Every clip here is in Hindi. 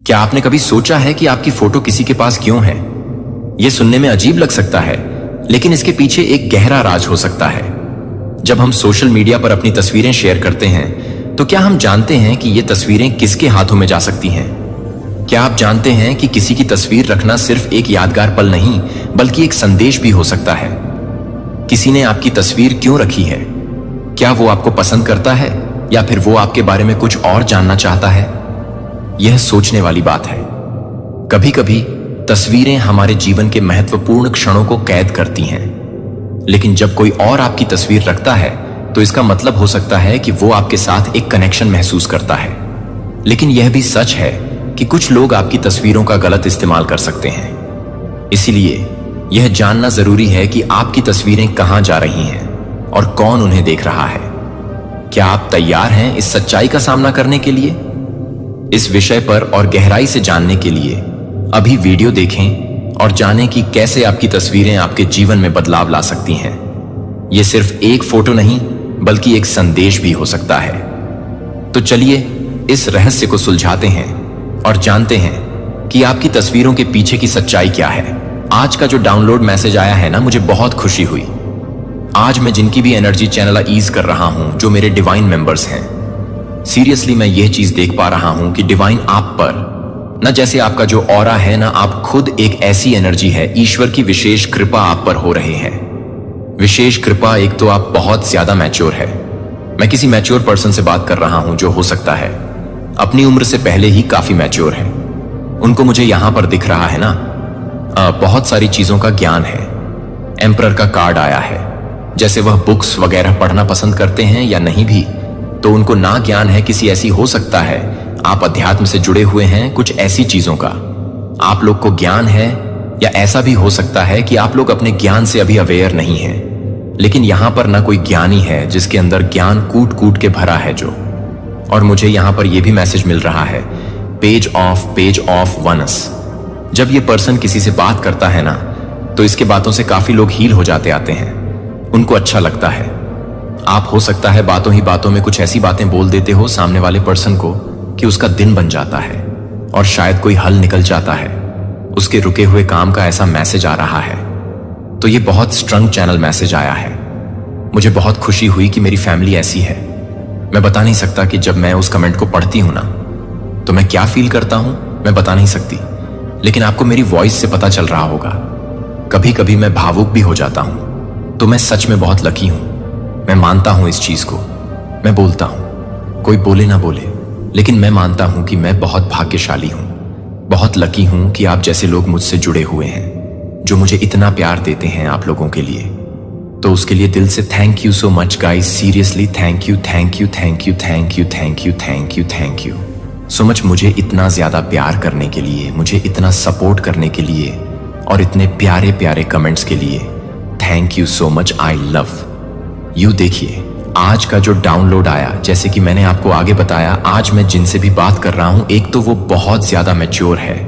क्या आपने कभी सोचा है कि आपकी फोटो किसी के पास क्यों है? यह सुनने में अजीब लग सकता है, लेकिन इसके पीछे एक गहरा राज हो सकता है। जब हम सोशल मीडिया पर अपनी तस्वीरें शेयर करते हैं, तो क्या हम जानते हैं कि ये तस्वीरें किसके हाथों में जा सकती हैं? क्या आप जानते हैं कि किसी की तस्वीर रखना सिर्फ एक यादगार पल नहीं, बल्कि एक संदेश भी हो सकता है? किसी ने आपकी तस्वीर क्यों रखी है? क्या वो आपको पसंद करता है, या फिर वो आपके बारे में कुछ और जानना चाहता है? यह सोचने वाली बात है। कभी कभी तस्वीरें हमारे जीवन के महत्वपूर्ण क्षणों को कैद करती हैं, लेकिन जब कोई और आपकी तस्वीर रखता है, तो इसका मतलब हो सकता है कि वो आपके साथ एक कनेक्शन महसूस करता है। लेकिन यह भी सच है कि कुछ लोग आपकी तस्वीरों का गलत इस्तेमाल कर सकते हैं। इसीलिए यह जानना जरूरी है कि आपकी तस्वीरें कहां जा रही हैं और कौन उन्हें देख रहा है। क्या आप तैयार हैं इस सच्चाई का सामना करने के लिए? इस विषय पर और गहराई से जानने के लिए अभी वीडियो देखें और जानें कि कैसे आपकी तस्वीरें आपके जीवन में बदलाव ला सकती हैं। यह सिर्फ एक फोटो नहीं, बल्कि एक संदेश भी हो सकता है। तो चलिए इस रहस्य को सुलझाते हैं और जानते हैं कि आपकी तस्वीरों के पीछे की सच्चाई क्या है। आज का जो डाउनलोड मैसेज आया है ना, मुझे बहुत खुशी हुई। आज मैं जिनकी भी एनर्जी चैनलाइज कर रहा हूं, जो मेरे डिवाइन मेंबर्स हैं, सीरियसली मैं यह चीज देख पा रहा हूं कि डिवाइन आप पर, न जैसे आपका जो ऑरा है ना, आप खुद एक ऐसी एनर्जी है, ईश्वर की विशेष कृपा आप पर हो रही है। विशेष कृपा, एक तो आप बहुत ज्यादा मैच्योर है। मैं किसी मैच्योर पर्सन से बात कर रहा हूं जो हो सकता है अपनी उम्र से पहले ही काफी मैच्योर है। उनको मुझे यहां पर दिख रहा है ना, बहुत सारी चीजों का ज्ञान है। एम्परर का कार्ड आया है। जैसे वह बुक्स वगैरह पढ़ना पसंद करते हैं या नहीं भी, तो उनको ना ज्ञान है किसी ऐसी, हो सकता है आप अध्यात्म से जुड़े हुए हैं, कुछ ऐसी चीजों का आप लोग को ज्ञान है, या ऐसा भी हो सकता है कि आप लोग अपने ज्ञान से अभी अवेयर नहीं हैं। लेकिन यहां पर ना कोई ज्ञानी है जिसके अंदर ज्ञान कूट कूट के भरा है जो। और मुझे यहां पर यह भी मैसेज मिल रहा है, पेज ऑफ वनस। जब ये पर्सन किसी से बात करता है ना, तो इसके बातों से काफी लोग हील हो जाते आते हैं, उनको अच्छा लगता है। आप हो सकता है बातों ही बातों में कुछ ऐसी बातें बोल देते हो सामने वाले पर्सन को कि उसका दिन बन जाता है और शायद कोई हल निकल जाता है। उसके रुके हुए काम का ऐसा मैसेज आ रहा है। तो ये बहुत स्ट्रंग चैनल मैसेज आया है। मुझे बहुत खुशी हुई कि मेरी फैमिली ऐसी है। मैं बता नहीं सकता कि जब मैं उस कमेंट को पढ़ती हूं ना, तो मैं क्या फील करता हूं, मैं बता नहीं सकती। लेकिन आपको मेरी वॉइस से पता चल रहा होगा, कभी कभी मैं भावुक भी हो जाता हूं। तो मैं सच में बहुत लकी हूं। मैं मानता हूं इस चीज को। मैं बोलता हूं, कोई बोले ना बोले, लेकिन मैं मानता हूं कि मैं बहुत भाग्यशाली हूं, बहुत लकी हूं कि आप जैसे लोग मुझसे जुड़े हुए हैं, जो मुझे इतना प्यार देते हैं आप लोगों के लिए। तो उसके लिए दिल से thank you so much guys, seriously thank you so much मुझे इतना ज्यादा प्यार करने के लिए, मुझे इतना सपोर्ट करने के लिए, और इतने प्यारे प्यारे कमेंट्स के लिए। Thank you so much, I love you. देखिए आज का जो डाउनलोड आया, जैसे कि मैंने आपको आगे बताया, आज मैं जिनसे भी बात कर रहा हूं, एक तो वो बहुत ज्यादा मैच्योर है।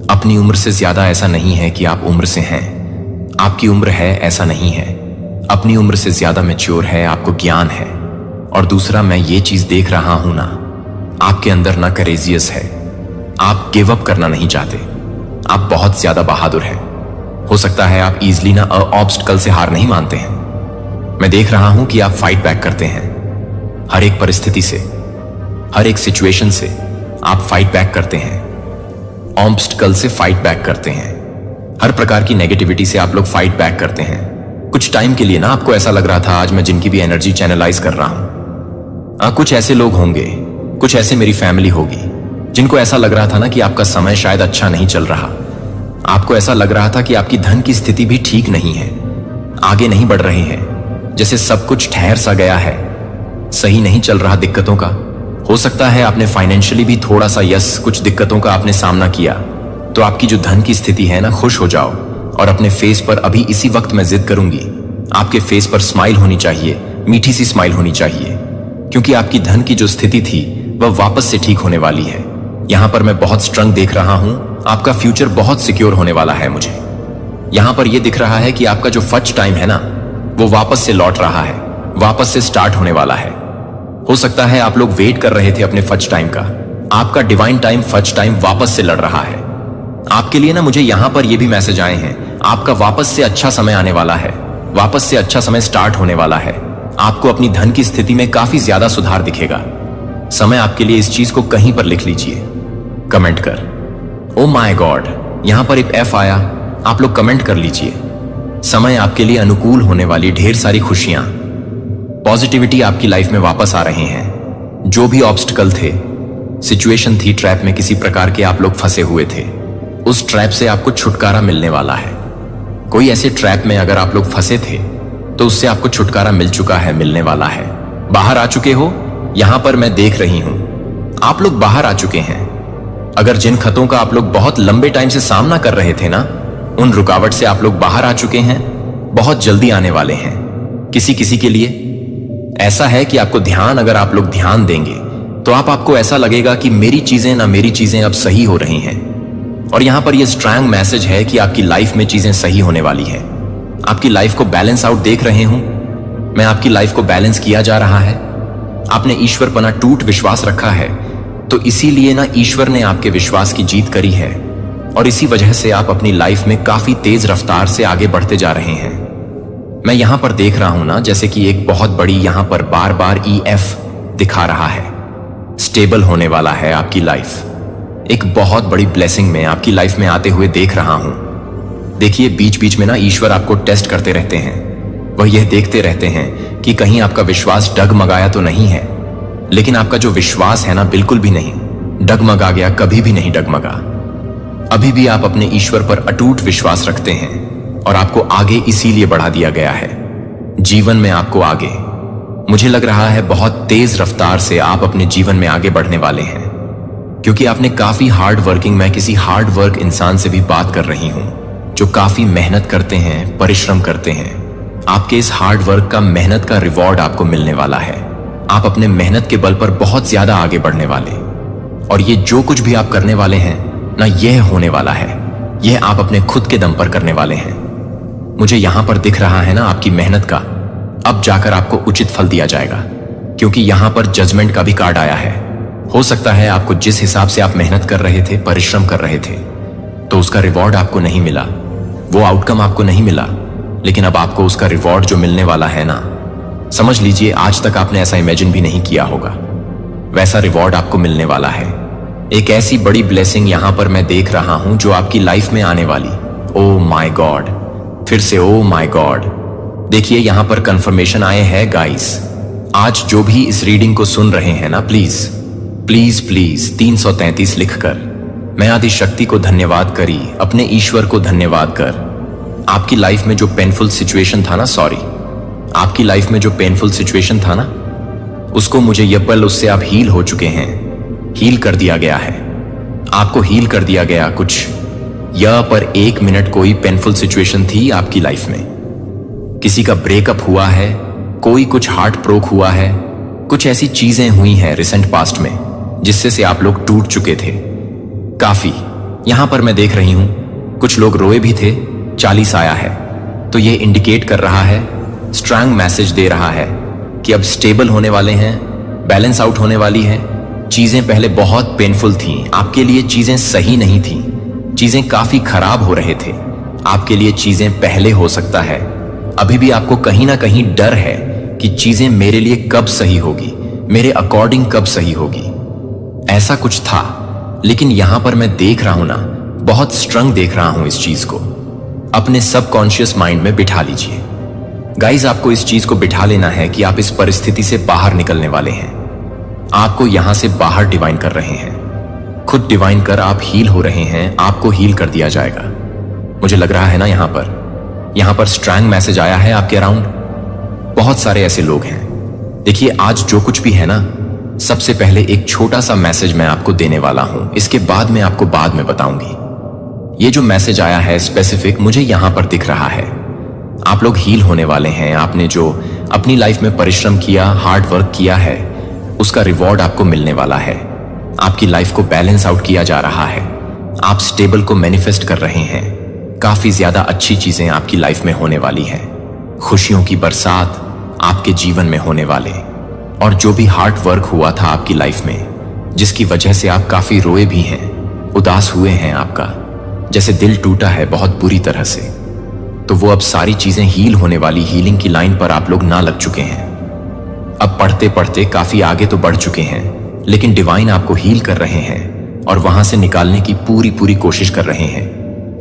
अपनी उम्र से ज्यादा ऐसा नहीं है कि आप उम्र से हैं, आपकी उम्र है ऐसा नहीं है। अपनी उम्र से ज्यादा मैच्योर है, आपको ज्ञान है। और दूसरा, मैं ये चीज देख रहा हूं ना, आपके अंदर ना करेजियस है, आप गिव अप करना नहीं चाहते, आप बहुत ज्यादा बहादुर हैं। हो सकता है आप इजली ना ऑब्स्टिकल से हार नहीं मानते हैं। मैं देख रहा हूं कि आप फाइट बैक करते हैं। हर एक परिस्थिति से, हर एक सिचुएशन से आप फाइट बैक करते हैं। ऑब्स्टिकल से फाइट बैक करते हैं। हर प्रकार की नेगेटिविटी से आप लोग फाइट बैक करते हैं। कुछ टाइम के लिए ना आपको ऐसा लग रहा था, आज मैं जिनकी भी एनर्जी चैनलाइज कर रहा हूं, कुछ ऐसे लोग होंगे, कुछ ऐसे मेरी फैमिली होगी, जिनको ऐसा लग रहा था ना कि आपका समय शायद अच्छा नहीं चल रहा। आपको ऐसा लग रहा था कि आपकी धन की स्थिति भी ठीक नहीं है, आगे नहीं बढ़ रहे हैं, जैसे सब कुछ ठहर सा गया है, सही नहीं चल रहा दिक्कतों का। हो सकता है आपने फाइनेंशियली भी थोड़ा सा कुछ दिक्कतों का आपने सामना किया। तो आपकी जो धन की स्थिति है ना, खुश हो जाओ और अपने फेस पर, अभी इसी वक्त मैं जिद करूंगी, आपके फेस पर स्माइल होनी चाहिए, मीठी सी स्माइल होनी चाहिए, क्योंकि आपकी धन की जो स्थिति थी वह वापस से ठीक होने वाली है। यहां पर मैं बहुत स्ट्रंग देख रहा हूं, आपका फ्यूचर बहुत सिक्योर होने वाला है। मुझे यहां पर यह दिख रहा है कि आपका जो फर्स्ट टाइम है ना, वो वापस से लौट रहा है, वापस से स्टार्ट होने वाला है। हो सकता है आप लोग वेट कर रहे थे अपने फर्स्ट टाइम का, आपका डिवाइन टाइम, फर्स्ट टाइम वापस से लड़ रहा है आपके लिए ना। मुझे यहां पर ये भी मैसेज आए हैं, आपका वापस से अच्छा समय आने वाला है, वापस से अच्छा समय स्टार्ट होने वाला है। आपको अपनी धन की स्थिति में काफी ज्यादा सुधार दिखेगा। समय आपके लिए, इस चीज को कहीं पर लिख लीजिए, कमेंट कर। ओ माय गॉड, यहां पर एक एफ आया, आप लोग कमेंट कर लीजिए। समय आपके लिए अनुकूल होने वाली ढेर सारी खुशियां, पॉजिटिविटी आपकी लाइफ में वापस आ रहे हैं। जो भी ऑब्स्टिकल थे, सिचुएशन थी, ट्रैप में किसी प्रकार के आप लोग फंसे हुए थे, उस ट्रैप से आपको छुटकारा मिलने वाला है। कोई ऐसे ट्रैप में अगर आप लोग फंसे थे तो उससे आपको छुटकारा मिल चुका है, मिलने वाला है। बाहर आ चुके हो, यहां पर मैं देख रही हूं आप लोग बाहर आ चुके हैं। अगर जिन खतों का आप लोग बहुत लंबे टाइम से सामना कर रहे थे ना, उन रुकावट से आप लोग बाहर आ चुके हैं, बहुत जल्दी आने वाले हैं। किसी किसी के लिए ऐसा है कि आपको ध्यान, अगर आप लोग ध्यान देंगे तो आपको ऐसा लगेगा कि मेरी चीजें अब सही हो रही हैं। और यहां पर यह स्ट्रांग मैसेज है कि आपकी लाइफ में चीजें सही होने वाली है। आपकी लाइफ को बैलेंस आउट देख रहे हूं मैं, आपकी लाइफ को बैलेंस किया जा रहा है। आपने ईश्वर पर टूट विश्वास रखा है, तो इसीलिए ना ईश्वर ने आपके विश्वास की जीत करी है, और इसी वजह से आप अपनी लाइफ में काफी तेज रफ्तार से आगे बढ़ते जा रहे हैं। मैं यहां पर देख रहा हूं ना, जैसे कि एक बहुत बड़ी यहां पर बार बार EF दिखा रहा है। स्टेबल होने वाला है आपकी लाइफ, एक बहुत बड़ी ब्लेसिंग में आपकी लाइफ में आते हुए देख रहा हूं। देखिए, बीच बीच में ना ईश्वर आपको टेस्ट करते रहते हैं। वह यह देखते रहते हैं कि कहीं आपका विश्वास डगमगाया तो नहीं है। लेकिन आपका जो विश्वास है ना, बिल्कुल भी नहीं डगमगा गया, कभी भी नहीं डगमगा। अभी भी आप अपने ईश्वर पर अटूट विश्वास रखते हैं, और आपको आगे इसीलिए बढ़ा दिया गया है। जीवन में आपको आगे, मुझे लग रहा है बहुत तेज रफ्तार से आप अपने जीवन में आगे बढ़ने वाले हैं, क्योंकि आपने काफी हार्ड वर्किंग, मैं किसी हार्ड वर्क इंसान से भी बात कर रही हूं जो काफी मेहनत करते हैं, परिश्रम करते हैं। आपके इस हार्ड वर्क का, मेहनत का रिवॉर्ड आपको मिलने वाला है। आप अपने मेहनत के बल पर बहुत ज्यादा आगे बढ़ने वाले, और ये जो कुछ भी आप करने वाले हैं ना, यह होने वाला है, यह आप अपने खुद के दम पर करने वाले हैं। मुझे यहां पर दिख रहा है ना आपकी मेहनत का, अब जाकर आपको उचित फल दिया जाएगा, क्योंकि यहां पर जजमेंट का भी कार्ड आया है। हो सकता है आपको जिस हिसाब से आप मेहनत कर रहे थे, परिश्रम कर रहे थे, तो उसका रिवॉर्ड आपको नहीं मिला, वो आउटकम आपको नहीं मिला, लेकिन अब आपको उसका रिवॉर्ड जो मिलने वाला है ना, समझ लीजिए आज तक आपने ऐसा इमेजिन भी नहीं किया होगा, वैसा रिवॉर्ड आपको मिलने वाला है। एक ऐसी बड़ी ब्लेसिंग यहां पर मैं देख रहा हूं जो आपकी लाइफ में आने वाली। ओ माय गॉड, फिर से ओ माय गॉड। देखिए, यहां पर कंफर्मेशन आए हैं गाइस। आज जो भी इस रीडिंग को सुन रहे हैं ना, प्लीज प्लीज प्लीज 333 लिखकर मैं आदि शक्ति को धन्यवाद करी, अपने ईश्वर को धन्यवाद कर। आपकी लाइफ में जो पेनफुल सिचुएशन था ना, आपकी लाइफ में जो पेनफुल सिचुएशन था ना, उसको मुझे यह पल, उससे आप हील हो चुके हैं, हील कर दिया गया है, आपको हील कर दिया गया। कुछ यह पर 1 मिनट कोई पेनफुल सिचुएशन थी आपकी लाइफ में, किसी का ब्रेकअप हुआ है, कोई कुछ हार्ट ब्रोक हुआ है, कुछ ऐसी चीजें हुई हैं रिसेंट पास्ट में जिससे से आप लोग टूट चुके थे काफी। यहां पर मैं देख रही हूं कुछ लोग रोए भी थे। 40 आया है, तो यह इंडिकेट कर रहा है, स्ट्रांग मैसेज दे रहा है कि अब स्टेबल होने वाले हैं, बैलेंस आउट होने वाली है। चीजें पहले बहुत पेनफुल थी आपके लिए, चीजें सही नहीं थी, चीजें काफी खराब हो रहे थे आपके लिए। चीजें पहले हो सकता है, अभी भी आपको कहीं ना कहीं डर है कि चीजें मेरे लिए कब सही होगी, मेरे अकॉर्डिंग कब सही होगी, ऐसा कुछ था। लेकिन यहां पर मैं देख रहा हूं ना, बहुत स्ट्रंग देख रहा हूं इस चीज को। अपने सबकॉन्शियस माइंड में बिठा लीजिए गाइज, आपको इस चीज को बिठा लेना है कि आप इस परिस्थिति से बाहर निकलने वाले हैं। आपको यहां से बाहर डिवाइन कर रहे हैं, खुद डिवाइन कर आप हील हो रहे हैं, आपको हील कर दिया जाएगा। मुझे लग रहा है ना यहां पर स्ट्रांग मैसेज आया है आपके अराउंड। बहुत सारे ऐसे लोग हैं। देखिए, आज जो कुछ भी है ना, सबसे पहले एक छोटा सा मैसेज मैं आपको देने वाला हूं, इसके बाद मैं आपको बाद में बताऊंगी। ये जो मैसेज आया है स्पेसिफिक, मुझे यहां पर दिख रहा है, आप लोग हील होने वाले हैं। आपने जो अपनी लाइफ में परिश्रम किया, हार्ड वर्क किया है, उसका रिवॉर्ड आपको मिलने वाला है। आपकी लाइफ को बैलेंस आउट किया जा रहा है, आप स्टेबल को मैनिफेस्ट कर रहे हैं। काफी ज्यादा अच्छी चीजें आपकी लाइफ में होने वाली हैं, खुशियों की बरसात आपके जीवन में होने वाले। और जो भी हार्ड वर्क हुआ था आपकी लाइफ में, जिसकी वजह से आप काफी रोए भी हैं, उदास हुए हैं, आपका जैसे दिल टूटा है बहुत बुरी तरह से। तो वो अब सारी चीजें हील होने वाली हीलिंग की लाइन पर आप लोग ना लग चुके हैं। अब पढ़ते पढ़ते काफी आगे तो बढ़ चुके हैं, लेकिन डिवाइन आपको हील कर रहे हैं और वहां से निकालने की पूरी कोशिश कर रहे हैं।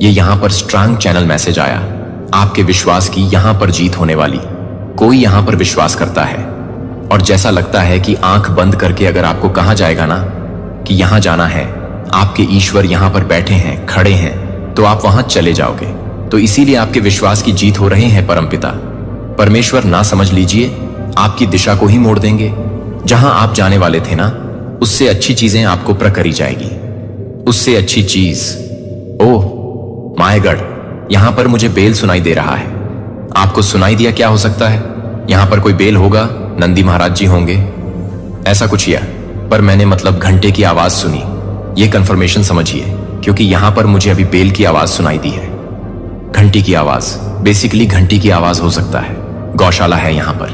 ये यहां पर स्ट्रांग चैनल मैसेज आया, आपके विश्वास की यहां पर जीत होने वाली। कोई यहां पर विश्वास करता है और जैसा लगता है कि आंख बंद करके अगर आपको कहा जाएगा ना कि यहां जाना है, आपके ईश्वर यहां पर बैठे हैं, खड़े हैं, तो आप वहां चले जाओगे। तो इसीलिए आपके विश्वास की जीत हो रहे हैं परमपिता परमेश्वर। ना समझ लीजिए, आपकी दिशा को ही मोड़ देंगे। जहां आप जाने वाले थे ना, उससे अच्छी चीजें आपको प्रकरी जाएगी। उससे अच्छी चीज, ओह माय गॉड, यहां पर मुझे बेल सुनाई दे रहा है। आपको सुनाई दिया क्या हो सकता है? यहां पर कोई बेल होगा, नंदी महाराज जी होंगे, ऐसा कुछ या पर मैंने मतलब घंटे की आवाज सुनी। ये कंफर्मेशन समझिए, क्योंकि यहां पर मुझे अभी बेल की आवाज सुनाई दी है। घंटी की आवाज, बेसिकली घंटी की आवाज हो सकता है। गौशाला है यहां पर।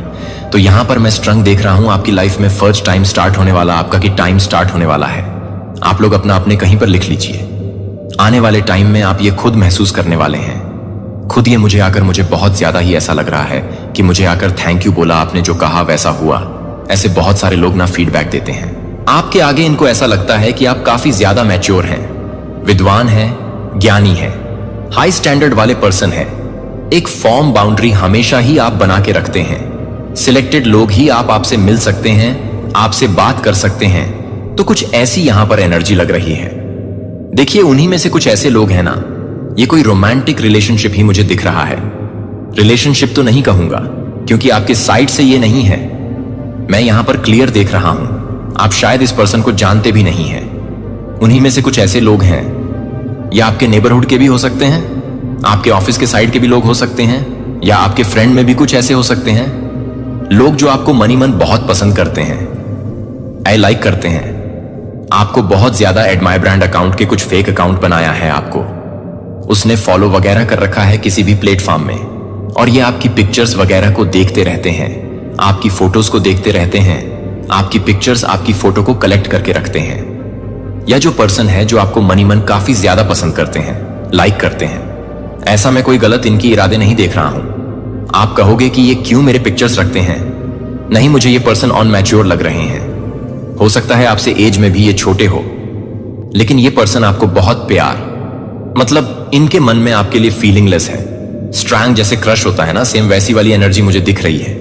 तो यहां पर मैं स्ट्रंग देख रहा हूं आपकी लाइफ में फर्स्ट टाइम स्टार्ट होने वाला आपका कि टाइम स्टार्ट होने वाला है। आप लोग अपना अपने कहीं पर लिख लीजिए। आने वाले टाइम में आप ये खुद महसूस करने वाले हैं। खुद ये मुझे आकर मुझे बहुत ज्यादा ही ऐसा लग रहा है कि मुझे आकर थैंक यू बोला आपने, जो कहा वैसा हुआ। ऐसे बहुत सारे लोग ना फीडबैक देते हैं आपके आगे। इनको ऐसा लगता है कि आप काफी ज्यादा मैच्योर हैं, विद्वान हैं, ज्ञानी हैं, हाई स्टैंडर्ड वाले पर्सन हैं। एक फॉर्म बाउंड्री हमेशा ही आप बना के रखते हैं। सिलेक्टेड लोग ही आपसे मिल सकते हैं, आपसे बात कर सकते हैं। तो कुछ ऐसी यहां पर एनर्जी लग रही है। देखिए, उन्हीं में से कुछ ऐसे लोग हैं ना, ये कोई रोमांटिक रिलेशनशिप ही मुझे दिख रहा है। रिलेशनशिप तो नहीं कहूंगा, क्योंकि आपके साइड से ये नहीं है। मैं यहां पर क्लियर देख रहा हूं, आप शायद इस पर्सन को जानते भी नहीं हैं। उन्हीं में से कुछ ऐसे लोग हैं, या आपके नेबरहुड के भी हो सकते हैं, आपके ऑफिस के साइड के भी लोग हो सकते हैं, या आपके फ्रेंड में भी कुछ ऐसे हो सकते हैं लोग जो आपको मनी मन बहुत पसंद करते हैं, आई लाइक करते हैं। आपको बहुत ज्यादा एडमायर ब्रांड अकाउंट के कुछ फेक अकाउंट बनाया है आपको, उसने फॉलो वगैरह कर रखा है किसी भी प्लेटफॉर्म में, और ये आपकी पिक्चर्स वगैरह को देखते रहते हैं, आपकी फोटोज को देखते रहते हैं, आपकी पिक्चर्स आपकी फोटो को कलेक्ट करके रखते हैं। या जो पर्सन है जो आपको मनी मन काफी ज्यादा पसंद करते हैं, लाइक करते हैं। ऐसा मैं कोई गलत इनकी इरादे नहीं देख रहा हूं। आप कहोगे कि ये क्यों मेरे पिक्चर्स रखते हैं? नहीं, मुझे ये पर्सन ऑन मैच्योर लग रहे हैं। हो सकता है आपसे एज में भी ये छोटे हो, लेकिन ये पर्सन आपको बहुत प्यार, मतलब इनके मन में आपके लिए फीलिंगलेस है। स्ट्रैंग जैसे क्रश होता है ना, सेम वैसी वाली एनर्जी मुझे दिख रही है।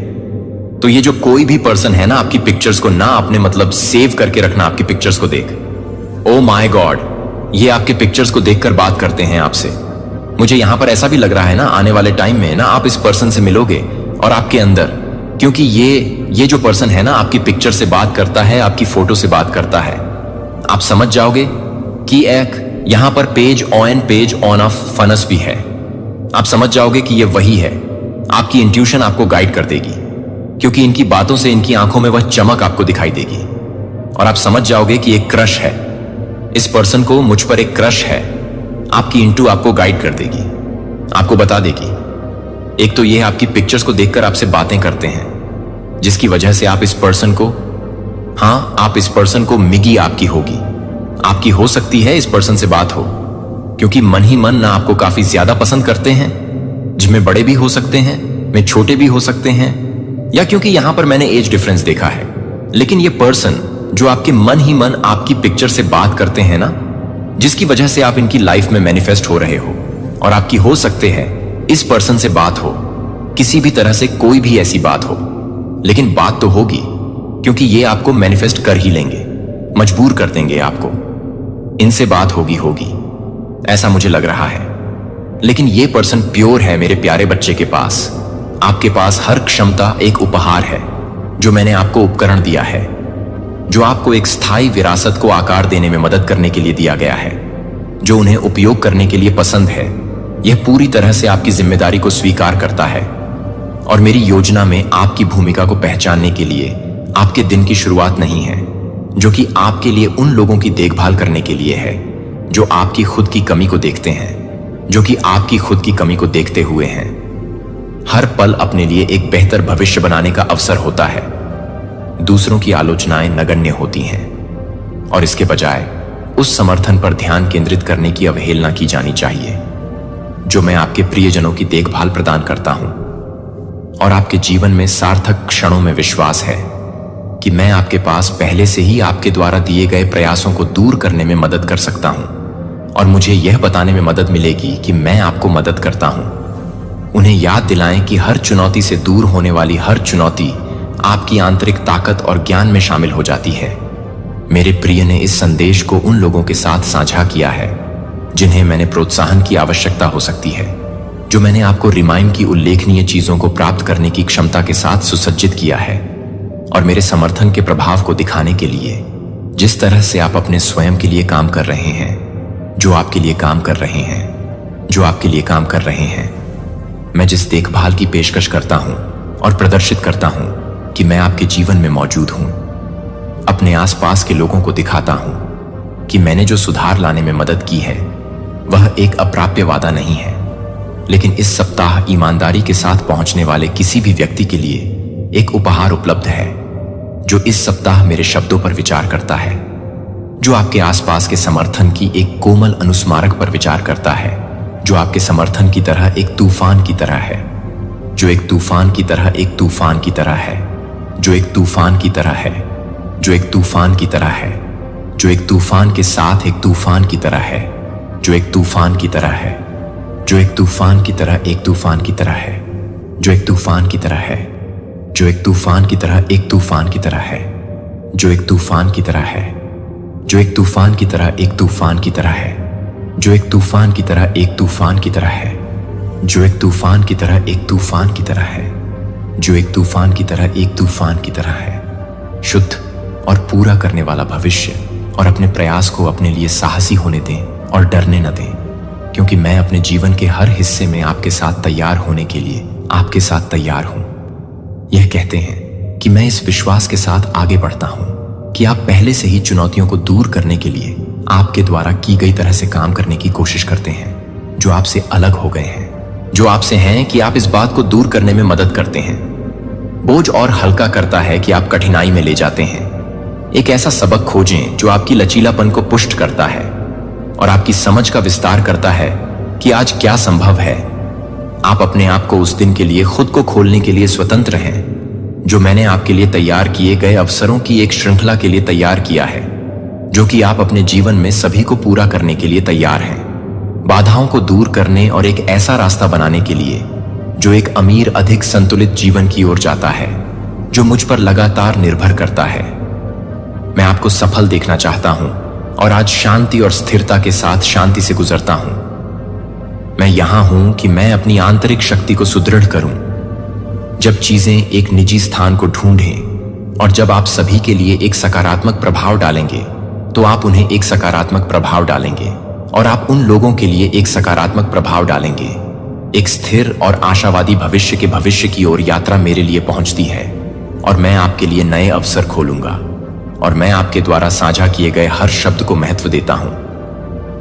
तो ये जो कोई भी पर्सन है ना, आपकी पिक्चर्स को ना आपने मतलब सेव करके रखना, आपकी पिक्चर्स को देख, ओ माय गॉड, ये आपके पिक्चर्स को देखकर बात करते हैं आपसे। मुझे यहां पर ऐसा भी लग रहा है ना, आने वाले टाइम में ना आप इस पर्सन से मिलोगे और आपके अंदर, क्योंकि ये जो पर्सन है ना आपकी पिक्चर से बात करता है, आपकी फोटो से बात करता है, आप समझ जाओगे कि एक यहां पर पेज ऑन ऑफ फनस भी है। आप समझ जाओगे कि ये वही है। आपकी इंट्यूशन आपको गाइड कर देगी, क्योंकि इनकी बातों से इनकी आंखों में वह चमक आपको दिखाई देगी, और आप समझ जाओगे कि एक क्रश है। इस पर्सन को मुझ पर एक क्रश है। आपकी इंटू आपको गाइड कर देगी, आपको बता देगी। एक तो ये आपकी पिक्चर्स को देखकर आपसे बातें करते हैं, जिसकी वजह से आप इस पर्सन को, हाँ, आप इस पर्सन को मिगी आपकी होगी, आपकी हो सकती है इस पर्सन से बात हो, क्योंकि मन ही मन ना आपको काफी ज्यादा पसंद करते हैं, जिसमें बड़े भी हो सकते हैं, में छोटे भी हो सकते हैं, या क्योंकि यहां पर मैंने एज डिफरेंस देखा है। लेकिन ये पर्सन जो आपके मन ही मन आपकी पिक्चर से बात करते हैं ना, जिसकी वजह से आप इनकी लाइफ में मैनिफेस्ट हो रहे हो, और आपकी हो सकते हैं इस पर्सन से बात हो, किसी भी तरह से कोई भी ऐसी बात हो, लेकिन बात तो होगी, क्योंकि ये आपको मैनिफेस्ट कर ही लेंगे, मजबूर कर देंगे आपको। इनसे बात होगी, ऐसा मुझे लग रहा है। लेकिन ये पर्सन प्योर है मेरे प्यारे बच्चे के पास। आपके पास हर क्षमता एक उपहार है, जो मैंने आपको उपकरण दिया है, जो आपको एक स्थायी विरासत को आकार देने में मदद करने के लिए दिया गया है, जो उन्हें उपयोग करने के लिए पसंद है। यह पूरी तरह से आपकी जिम्मेदारी को स्वीकार करता है, और मेरी योजना में आपकी भूमिका को पहचानने के लिए आपके दिन की शुरुआत नहीं है, जो कि आपके लिए उन लोगों की देखभाल करने के लिए है जो आपकी खुद की कमी को देखते हैं, जो कि आपकी खुद की कमी को देखते हुए हैं। हर पल अपने लिए एक बेहतर भविष्य बनाने का अवसर होता है। दूसरों की आलोचनाएं नगण्य होती हैं, और इसके बजाय उस समर्थन पर ध्यान केंद्रित करने की अवहेलना की जानी चाहिए जो मैं आपके प्रियजनों की देखभाल प्रदान करता हूं, और आपके जीवन में सार्थक क्षणों में विश्वास है कि मैं आपके पास पहले से ही आपके द्वारा दिए गए प्रयासों को दूर करने में मदद कर सकता हूं, और मुझे यह बताने में मदद मिलेगी कि मैं आपको मदद करता हूं। उन्हें याद दिलाएं कि हर चुनौती से दूर होने वाली हर चुनौती आपकी आंतरिक ताकत और ज्ञान में शामिल हो जाती है। मेरे प्रिय ने इस संदेश को उन लोगों के साथ साझा किया है जिन्हें मैंने प्रोत्साहन की आवश्यकता हो सकती है, जो मैंने आपको रिमाइंड की उल्लेखनीय चीजों को प्राप्त करने की क्षमता के साथ सुसज्जित किया है, और मेरे समर्थन के प्रभाव को दिखाने के लिए जिस तरह से आप अपने स्वयं के लिए काम कर रहे हैं, जो आपके लिए काम कर रहे हैं, जो आपके लिए काम कर रहे हैं। मैं जिस देखभाल की पेशकश करता हूं और प्रदर्शित करता हूं कि मैं आपके जीवन में मौजूद हूं, अपने आसपास के लोगों को दिखाता हूं कि मैंने जो सुधार लाने में मदद की है वह एक अप्राप्य वादा नहीं है, लेकिन इस सप्ताह ईमानदारी के साथ पहुंचने वाले किसी भी व्यक्ति के लिए एक उपहार उपलब्ध है जो इस सप्ताह मेरे शब्दों पर विचार करता है, जो आपके आसपास के समर्थन की एक कोमल अनुस्मारक पर विचार करता है, जो आपके समर्थन की तरह एक तूफान की तरह है, जो एक तूफान की तरह एक तूफान की तरह है, जो एक तूफान की तरह है, जो एक तूफान की तरह है, जो एक तूफान के साथ एक तूफान की तरह है, जो एक तूफान की तरह है, जो एक तूफान की तरह एक तूफान की तरह है, जो एक तूफान की तरह है, जो एक तूफान की तरह एक तूफान की तरह है, जो एक तूफान की तरह है, जो एक तूफान की तरह एक तूफान की तरह है, जो एक तूफान की तरह एक तूफान की तरह है, जो एक तूफान की तरह एक तूफान की तरह है, जो एक तूफान की तरह एक तूफान की तरह है। शुद्ध और पूरा करने वाला भविष्य, और अपने प्रयास को अपने लिए साहसी होने दें और डरने न दें, क्योंकि मैं अपने जीवन के हर हिस्से में आपके साथ तैयार होने के लिए आपके साथ तैयार हूं। यह कहते हैं कि मैं इस विश्वास के साथ आगे बढ़ता हूं कि आप पहले से ही चुनौतियों को दूर करने के लिए आपके द्वारा की गई तरह से काम करने की कोशिश करते हैं, जो आपसे अलग हो गए हैं, जो आपसे हैं कि आप इस बात को दूर करने में मदद करते हैं। बोझ और हल्का करता है कि आप कठिनाई में ले जाते हैं। एक ऐसा सबक खोजें जो आपकी लचीलापन को पुष्ट करता है और आपकी समझ का विस्तार करता है कि आज क्या संभव है। आप अपने आप को उस दिन के लिए खुद को खोलने के लिए स्वतंत्र हैं जो मैंने आपके लिए तैयार किए गए अवसरों की एक श्रृंखला के लिए तैयार किया है, जो कि आप अपने जीवन में सभी को पूरा करने के लिए तैयार हैं। बाधाओं को दूर करने और एक ऐसा रास्ता बनाने के लिए जो एक अमीर, अधिक संतुलित जीवन की ओर जाता है, जो मुझ पर लगातार निर्भर करता है। मैं आपको सफल देखना चाहता हूं और आज शांति और स्थिरता के साथ शांति से गुजरता हूं। मैं यहां हूं कि मैं अपनी आंतरिक शक्ति को सुदृढ़ करूं। जब चीजें एक निजी स्थान को ढूंढें और जब आप सभी के लिए एक सकारात्मक प्रभाव डालेंगे, तो आप उन्हें एक सकारात्मक प्रभाव डालेंगे और आप उन लोगों के लिए एक सकारात्मक प्रभाव डालेंगे। एक स्थिर और आशावादी भविष्य के भविष्य की ओर यात्रा मेरे लिए पहुंचती है, और मैं आपके लिए नए अवसर खोलूंगा। और मैं आपके द्वारा साझा किए गए हर शब्द को महत्व देता हूं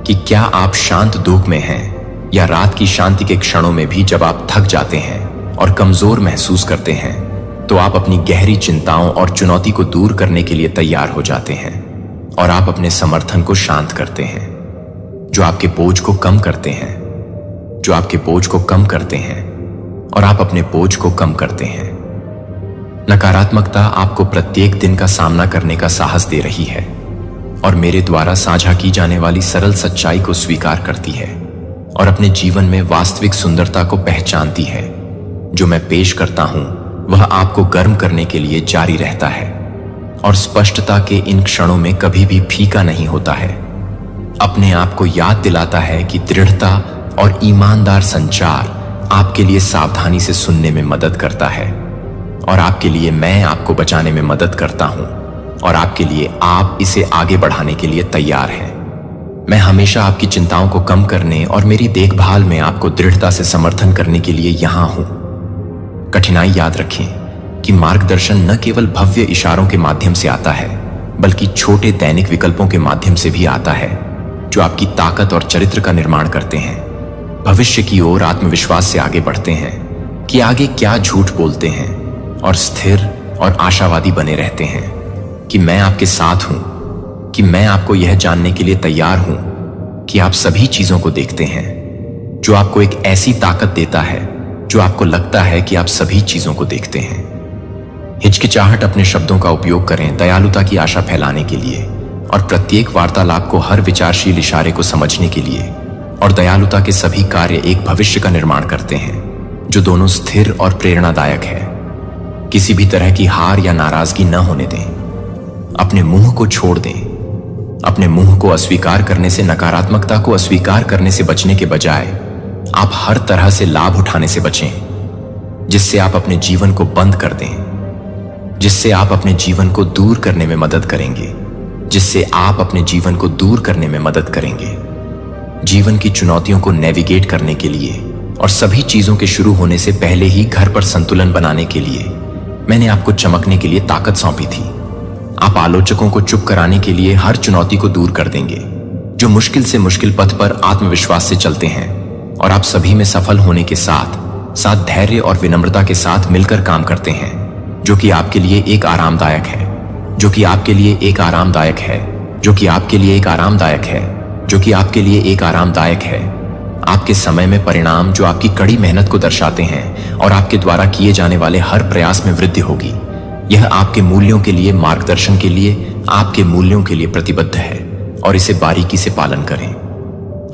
कि क्या आप शांत दुख में हैं या रात की शांति के क्षणों में भी जब आप थक जाते हैं और कमजोर महसूस करते हैं, तो आप अपनी गहरी चिंताओं और चुनौती को दूर करने के लिए तैयार हो जाते हैं और आप अपने समर्थन को शांत करते हैं, जो आपके बोझ को कम करते हैं, जो आपके बोझ को कम करते हैं, और आप अपने बोझ को कम करते हैं। नकारात्मकता आपको प्रत्येक दिन का सामना करने का साहस दे रही है और मेरे द्वारा साझा की जाने वाली सरल सच्चाई को स्वीकार करती है और अपने जीवन में वास्तविक सुंदरता को पहचानती है। जो मैं पेश करता हूं वह आपको गर्म करने के लिए जारी रहता है और स्पष्टता के इन क्षणों में कभी भी फीका नहीं होता है। अपने आप को याद दिलाता है कि दृढ़ता और ईमानदार संचार आपके लिए सावधानी से सुनने में मदद करता है, और आपके लिए मैं आपको बचाने में मदद करता हूं, और आपके लिए आप इसे आगे बढ़ाने के लिए तैयार हैं। मैं हमेशा आपकी चिंताओं को कम करने और मेरी देखभाल में आपको दृढ़ता से समर्थन करने के लिए यहां हूं। कठिनाई याद रखें कि मार्गदर्शन न केवल भव्य इशारों के माध्यम से आता है, बल्कि छोटे दैनिक विकल्पों के माध्यम से भी आता है, जो आपकी ताकत और चरित्र का निर्माण करते हैं। भविष्य की ओर आत्मविश्वास से आगे बढ़ते हैं कि आगे क्या झूठ बोलते हैं, और स्थिर और आशावादी बने रहते हैं कि मैं आपके साथ हूं, कि मैं आपको यह जानने के लिए तैयार हूं कि आप सभी चीजों को देखते हैं, जो आपको एक ऐसी ताकत देता है जो आपको लगता है कि आप सभी चीजों को देखते हैं। हिचकिचाहट अपने शब्दों का उपयोग करें दयालुता की आशा फैलाने के लिए और प्रत्येक वार्तालाप को हर विचारशील इशारे को समझने के लिए, और दयालुता के सभी कार्य एक भविष्य का निर्माण करते हैं जो दोनों स्थिर और प्रेरणादायक है। किसी भी तरह की हार या नाराजगी न होने दें। अपने मुंह को छोड़ दें। अपने मुंह को अस्वीकार करने से, नकारात्मकता को अस्वीकार करने से बचने के बजाय आप हर तरह से लाभ उठाने से बचें, जिससे आप अपने जीवन को बंद कर दें, जिससे आप अपने जीवन को दूर करने में मदद करेंगे, जिससे आप अपने जीवन को दूर करने में मदद करेंगे। जीवन की चुनौतियों को नेविगेट करने के लिए और सभी चीजों के शुरू होने से पहले ही घर पर संतुलन बनाने के लिए मैंने आपको चमकने के लिए ताकत सौंपी थी। आप आलोचकों को चुप कराने के लिए हर चुनौती को दूर कर देंगे जो मुश्किल से मुश्किल पथ पर आत्मविश्वास से चलते हैं, और आप सभी में सफल होने के साथ साथ धैर्य और विनम्रता के साथ मिलकर काम करते हैं, जो कि आपके लिए एक आरामदायक है, जो कि आपके लिए एक आरामदायक है, जो कि आपके लिए एक आरामदायक है, जो कि आपके लिए एक आरामदायक है। आपके समय में परिणाम जो आपकी कड़ी मेहनत को दर्शाते हैं और आपके द्वारा किए जाने वाले हर प्रयास में वृद्धि होगी। यह आपके मूल्यों के लिए, मार्गदर्शन के लिए, आपके मूल्यों के लिए प्रतिबद्ध है, और इसे बारीकी से पालन करें।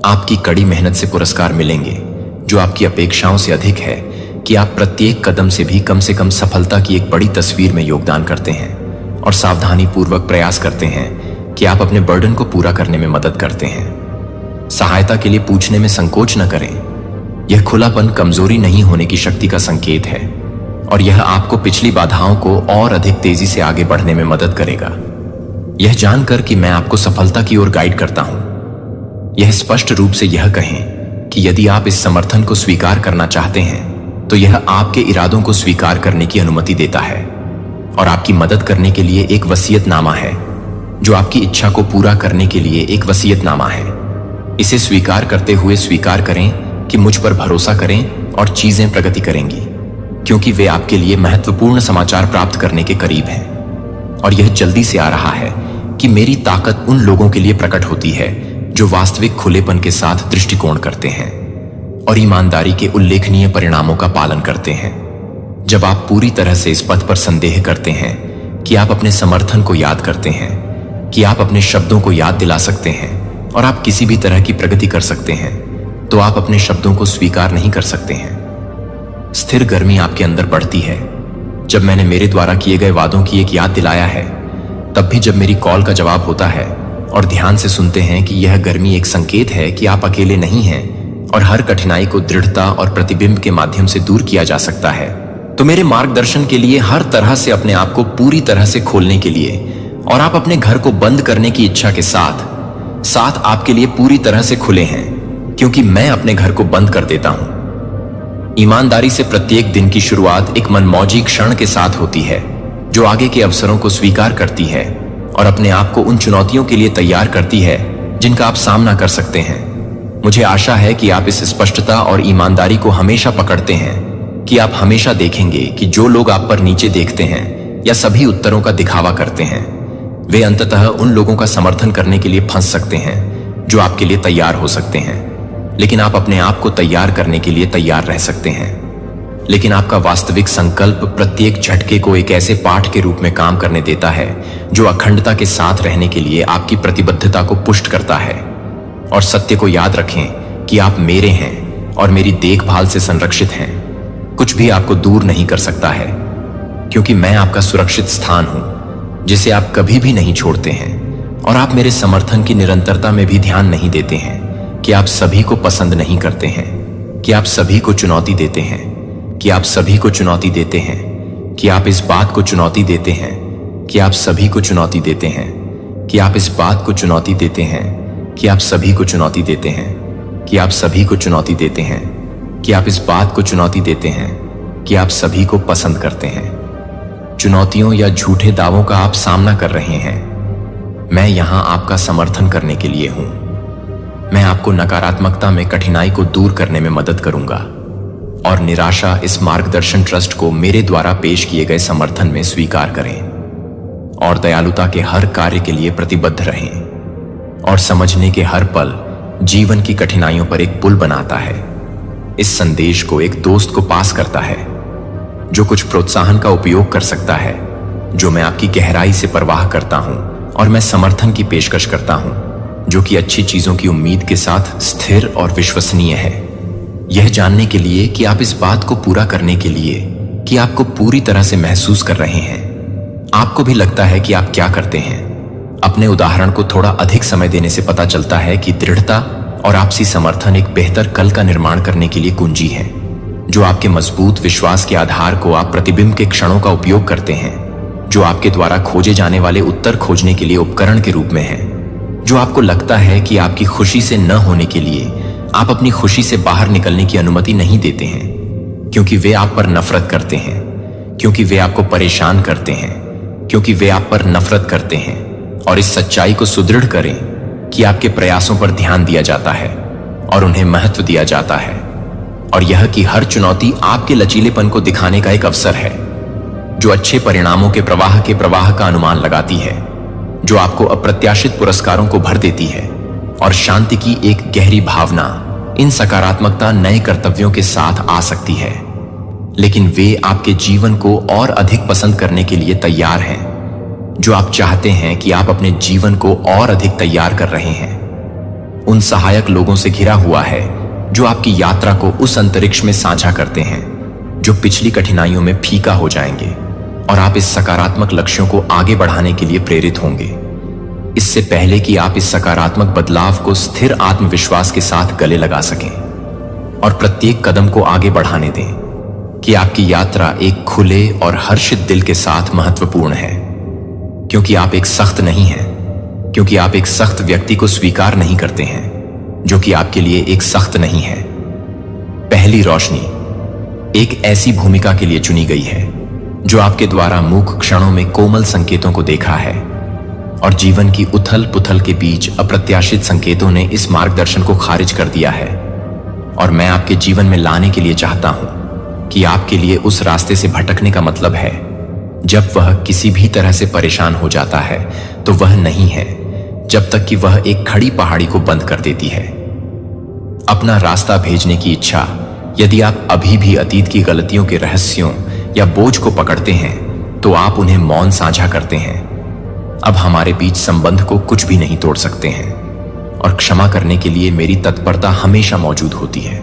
आपकी कड़ी मेहनत से पुरस्कार मिलेंगे जो आपकी अपेक्षाओं से अधिक है कि आप प्रत्येक कदम से कम सफलता की एक बड़ी तस्वीर में योगदान करते हैं और सावधानी पूर्वक प्रयास करते हैं कि आप अपने बर्डन को पूरा करने में मदद करते हैं। सहायता के लिए पूछने में संकोच न करें। यह खुलापन कमजोरी नहीं होने की शक्ति का संकेत है, और यह आपको पिछली बाधाओं को और अधिक तेजी से आगे बढ़ने में मदद करेगा। यह जानकर कि मैं आपको सफलता की ओर गाइड करता हूं, यह स्पष्ट रूप से यह कहें कि यदि आप इस समर्थन को स्वीकार करना चाहते हैं तो यह आपके इरादों को स्वीकार करने की अनुमति देता है और आपकी मदद करने के लिए एक वसीयतनामा है, जो आपकी इच्छा को पूरा करने के लिए एक वसीयतनामा है। इसे स्वीकार करते हुए स्वीकार करें कि मुझ पर भरोसा करें और चीजें प्रगति करेंगी, क्योंकि वे आपके लिए महत्वपूर्ण समाचार प्राप्त करने के करीब हैं। और यह जल्दी से आ रहा है कि मेरी ताकत उन लोगों के लिए प्रकट होती है जो वास्तविक खुलेपन के साथ दृष्टिकोण करते हैं और ईमानदारी के उल्लेखनीय परिणामों का पालन करते हैं। जब आप पूरी तरह से इस पथ पर संदेह करते हैं कि आप अपने समर्थन को याद करते हैं, कि आप अपने शब्दों को याद दिला सकते हैं और आप किसी भी तरह की प्रगति कर सकते हैं, तो आप अपने शब्दों को स्वीकार नहीं कर सकते हैं। स्थिर गर्मी आपके अंदर बढ़ती है जब मैंने मेरे द्वारा किए गए वादों की एक याद दिलाया है, तब भी जब मेरी कॉल का जवाब होता है और ध्यान से सुनते हैं कि यह गर्मी एक संकेत है कि आप अकेले नहीं हैं और हर कठिनाई को दृढ़ता और प्रतिबिंब के माध्यम से दूर किया जा सकता है, तो मेरे मार्गदर्शन के लिए हर तरह से अपने आप को पूरी तरह से खोलने के लिए और आप अपने घर को बंद करने की इच्छा के साथ साथ आपके लिए पूरी तरह से खुले हैं, क्योंकि मैं अपने घर को बंद कर देता हूं। ईमानदारी से प्रत्येक दिन की शुरुआत एक मनमौजी क्षण के साथ होती है जो आगे के अवसरों को स्वीकार करती है और अपने आप को उन चुनौतियों के लिए तैयार करती है जिनका आप सामना कर सकते हैं। मुझे आशा है कि आप इस स्पष्टता और ईमानदारी को हमेशा पकड़ते हैं कि आप हमेशा देखेंगे कि जो लोग आप पर नीचे देखते हैं या सभी उत्तरों का दिखावा करते हैं, वे अंततः उन लोगों का समर्थन करने के लिए फंस सकते हैं जो आपके लिए तैयार हो सकते हैं, लेकिन आप अपने आप को तैयार करने के लिए तैयार रह सकते हैं। लेकिन आपका वास्तविक संकल्प प्रत्येक झटके को एक ऐसे पाठ के रूप में काम करने देता है जो अखंडता के साथ रहने के लिए आपकी प्रतिबद्धता को पुष्ट करता है। और सत्य को याद रखें कि आप मेरे हैं और मेरी देखभाल से संरक्षित हैं। कुछ भी आपको दूर नहीं कर सकता है, क्योंकि मैं आपका सुरक्षित स्थान हूं जिसे आप कभी भी नहीं छोड़ते हैं। और आप मेरे समर्थन की निरंतरता में भी ध्यान नहीं देते हैं कि आप सभी को पसंद नहीं करते हैं, कि आप सभी को चुनौती देते हैं, कि आप सभी को चुनौती देते हैं, कि आप इस बात को चुनौती देते हैं, कि आप सभी को चुनौती देते हैं, कि आप इस बात को चुनौती देते हैं, कि आप सभी को चुनौती देते हैं, कि आप सभी को चुनौती देते हैं, कि आप इस बात को चुनौती देते हैं कि आप सभी को पसंद करते हैं। चुनौतियों या झूठे दावों का आप सामना कर रहे हैं, मैं यहां आपका समर्थन करने के लिए हूं। मैं आपको नकारात्मकता में कठिनाई को दूर करने में मदद करूंगा और निराशा इस मार्गदर्शन ट्रस्ट को मेरे द्वारा पेश किए गए समर्थन में स्वीकार करें। और दयालुता के हर कार्य के लिए प्रतिबद्ध रहें, और समझने के हर पल जीवन की कठिनाइयों पर एक पुल बनाता है। इस संदेश को एक दोस्त को पास करता है जो कुछ प्रोत्साहन का उपयोग कर सकता है, जो मैं आपकी गहराई से परवाह करता हूं, और मैं समर्थन की पेशकश करता हूं जो कि अच्छी चीजों की उम्मीद के साथ स्थिर और विश्वसनीय है। यह जानने के लिए कि आप इस बात को पूरा करने के लिए कि आपको पूरी तरह से महसूस कर रहे हैं, आपको भी लगता है कि आप क्या करते हैं। अपने उदाहरण को थोड़ा अधिक समय देने से पता चलता है कि दृढ़ता और आपसी समर्थन एक बेहतर कल का निर्माण करने के लिए कुंजी है, जो आपके मजबूत विश्वास के आधार को आप प्रतिबिंब के क्षणों का उपयोग करते हैं, जो आपके द्वारा खोजे जाने वाले उत्तर खोजने के लिए उपकरण के रूप में है, जो आपको लगता है कि आपकी खुशी से न होने के लिए आप अपनी खुशी से बाहर निकलने की अनुमति नहीं देते हैं, क्योंकि वे आप पर नफरत करते हैं, क्योंकि वे आपको परेशान करते हैं, क्योंकि वे आप पर नफरत करते हैं। और इस सच्चाई को सुदृढ़ करें कि आपके प्रयासों पर ध्यान दिया जाता है और उन्हें महत्व दिया जाता है, और यह कि हर चुनौती आपके लचीलेपन को दिखाने का एक अवसर है, जो अच्छे परिणामों के प्रवाह का अनुमान लगाती है, जो आपको अप्रत्याशित पुरस्कारों को भर देती है, और शांति की एक गहरी भावना, इन सकारात्मकता नए कर्तव्यों के साथ आ सकती है, लेकिन वे आपके जीवन को और अधिक पसंद करने के लिए तैयार हैं, जो आप चाहते हैं कि आप अपने जीवन को और अधिक तैयार कर रहे हैं। उन सहायक लोगों से घिरा हुआ है जो आपकी यात्रा को उस अंतरिक्ष में साझा करते हैं जो पिछली कठिनाइयों में फीका हो जाएंगे, और आप इस सकारात्मक लक्ष्यों को आगे बढ़ाने के लिए प्रेरित होंगे। इससे पहले कि आप इस सकारात्मक बदलाव को स्थिर आत्मविश्वास के साथ गले लगा सकें और प्रत्येक कदम को आगे बढ़ाने दें, कि आपकी यात्रा एक खुले और हर्षित दिल के साथ महत्वपूर्ण है, क्योंकि आप एक सख्त नहीं हैं, क्योंकि आप एक सख्त व्यक्ति को स्वीकार नहीं करते हैं जो कि आपके लिए एक सख्त नहीं है। पहली रोशनी एक ऐसी भूमिका के लिए चुनी गई है जो आपके द्वारा मूक क्षणों में कोमल संकेतों को देखा है, और जीवन की उथल पुथल के बीच अप्रत्याशित संकेतों ने इस मार्गदर्शन को खारिज कर दिया है। और मैं आपके जीवन में लाने के लिए चाहता हूं कि आपके लिए उस रास्ते से भटकने का मतलब है जब वह किसी भी तरह से परेशान हो जाता है, तो वह नहीं है जब तक कि वह एक खड़ी पहाड़ी को बंद कर देती है। अपना रास्ता भेजने की इच्छा, यदि आप अभी भी अतीत की गलतियों के रहस्यों या बोझ को पकड़ते हैं, तो आप उन्हें मौन साझा करते हैं। अब हमारे बीच संबंध को कुछ भी नहीं तोड़ सकते हैं, और क्षमा करने के लिए मेरी तत्परता हमेशा मौजूद होती है।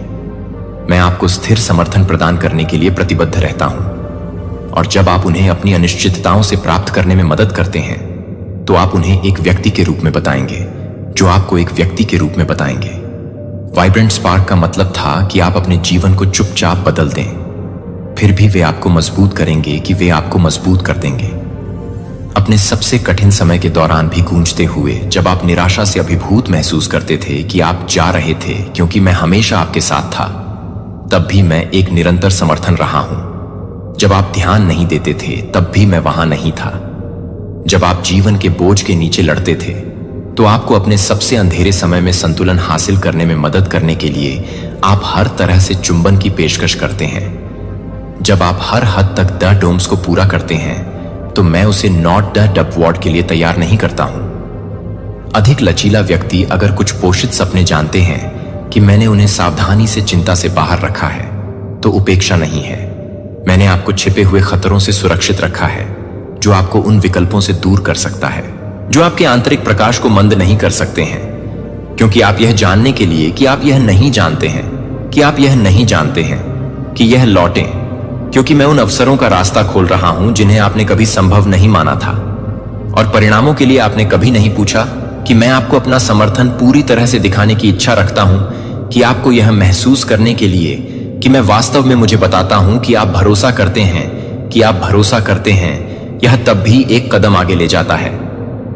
मैं आपको स्थिर समर्थन प्रदान करने के लिए प्रतिबद्ध रहता हूं, और जब आप उन्हें अपनी अनिश्चितताओं से प्राप्त करने में मदद करते हैं, तो आप उन्हें एक व्यक्ति के रूप में बताएंगे जो आपको एक व्यक्ति के रूप में बताएंगे। वाइब्रेंट स्पार्क का मतलब था कि आप अपने जीवन को चुपचाप बदल दें, फिर भी वे आपको मजबूत करेंगे कि वे आपको मजबूत कर देंगे। अपने सबसे कठिन समय के दौरान भी गूंजते हुए, जब आप निराशा से अभिभूत महसूस करते थे कि आप जा रहे थे क्योंकि मैं हमेशा आपके साथ था, तब भी मैं एक निरंतर समर्थन रहा हूं। जब आप ध्यान नहीं देते थे, तब भी मैं वहां नहीं था। जब आप जीवन के बोझ के नीचे लड़ते थे, तो आपको अपने सबसे अंधेरे समय में संतुलन हासिल करने में मदद करने के लिए आप हर तरह से चुंबन की पेशकश करते हैं। जब आप हर हद तक द डोम्स को पूरा करते हैं, तो मैं उसे नॉट द डब वॉर्ड के लिए तैयार नहीं करता हूं। अधिक लचीला व्यक्ति अगर कुछ पोषित सपने जानते हैं कि मैंने उन्हें सावधानी से चिंता से बाहर रखा है, तो उपेक्षा नहीं है। मैंने आपको छिपे हुए खतरों से सुरक्षित रखा है, जो आपको उन विकल्पों से दूर कर सकता है जो आपके आंतरिक प्रकाश को मंद नहीं कर सकते हैं, क्योंकि आप यह जानने के लिए कि आप यह नहीं जानते हैं कि आप यह नहीं जानते हैं कि यह लौटें, क्योंकि मैं उन अवसरों का रास्ता खोल रहा हूं जिन्हें आपने कभी संभव नहीं माना था, और परिणामों के लिए आपने कभी नहीं पूछा कि मैं आपको अपना समर्थन पूरी तरह से दिखाने की इच्छा रखता हूं, कि आपको यह महसूस करने के लिए कि मैं वास्तव में मुझे बताता हूं कि आप भरोसा करते हैं, कि आप भरोसा करते हैं। यह तब भी एक कदम आगे ले जाता है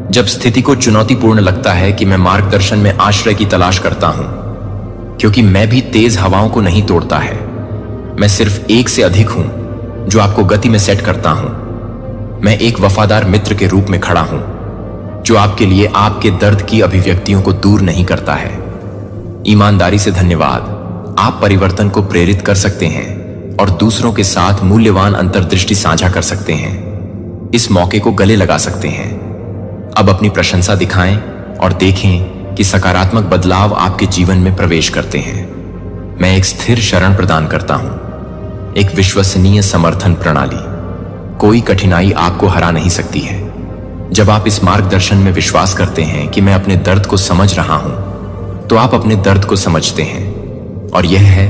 जब स्थिति को चुनौतीपूर्ण लगता है कि मैं मार्गदर्शन में आश्रय की तलाश करता हूं, क्योंकि मैं भी तेज हवाओं को नहीं तोड़ता है। मैं सिर्फ एक से अधिक हूं जो आपको गति में सेट करता हूं। मैं एक वफादार मित्र के रूप में खड़ा हूं जो आपके लिए आपके दर्द की अभिव्यक्तियों को दूर नहीं करता है। ईमानदारी से धन्यवाद। आप परिवर्तन को प्रेरित कर सकते हैं और दूसरों के साथ मूल्यवान अंतर्दृष्टि साझा कर सकते हैं। इस मौके को गले लगा सकते हैं। अब अपनी प्रशंसा दिखाएं और देखें कि सकारात्मक बदलाव आपके जीवन में प्रवेश करते हैं। मैं एक स्थिर शरण प्रदान करता हूं, एक विश्वसनीय समर्थन प्रणाली। कोई कठिनाई आपको हरा नहीं सकती है। जब आप इस मार्गदर्शन में विश्वास करते हैं कि मैं अपने दर्द को समझ रहा हूं, तो आप अपने दर्द को समझते हैं, और यह है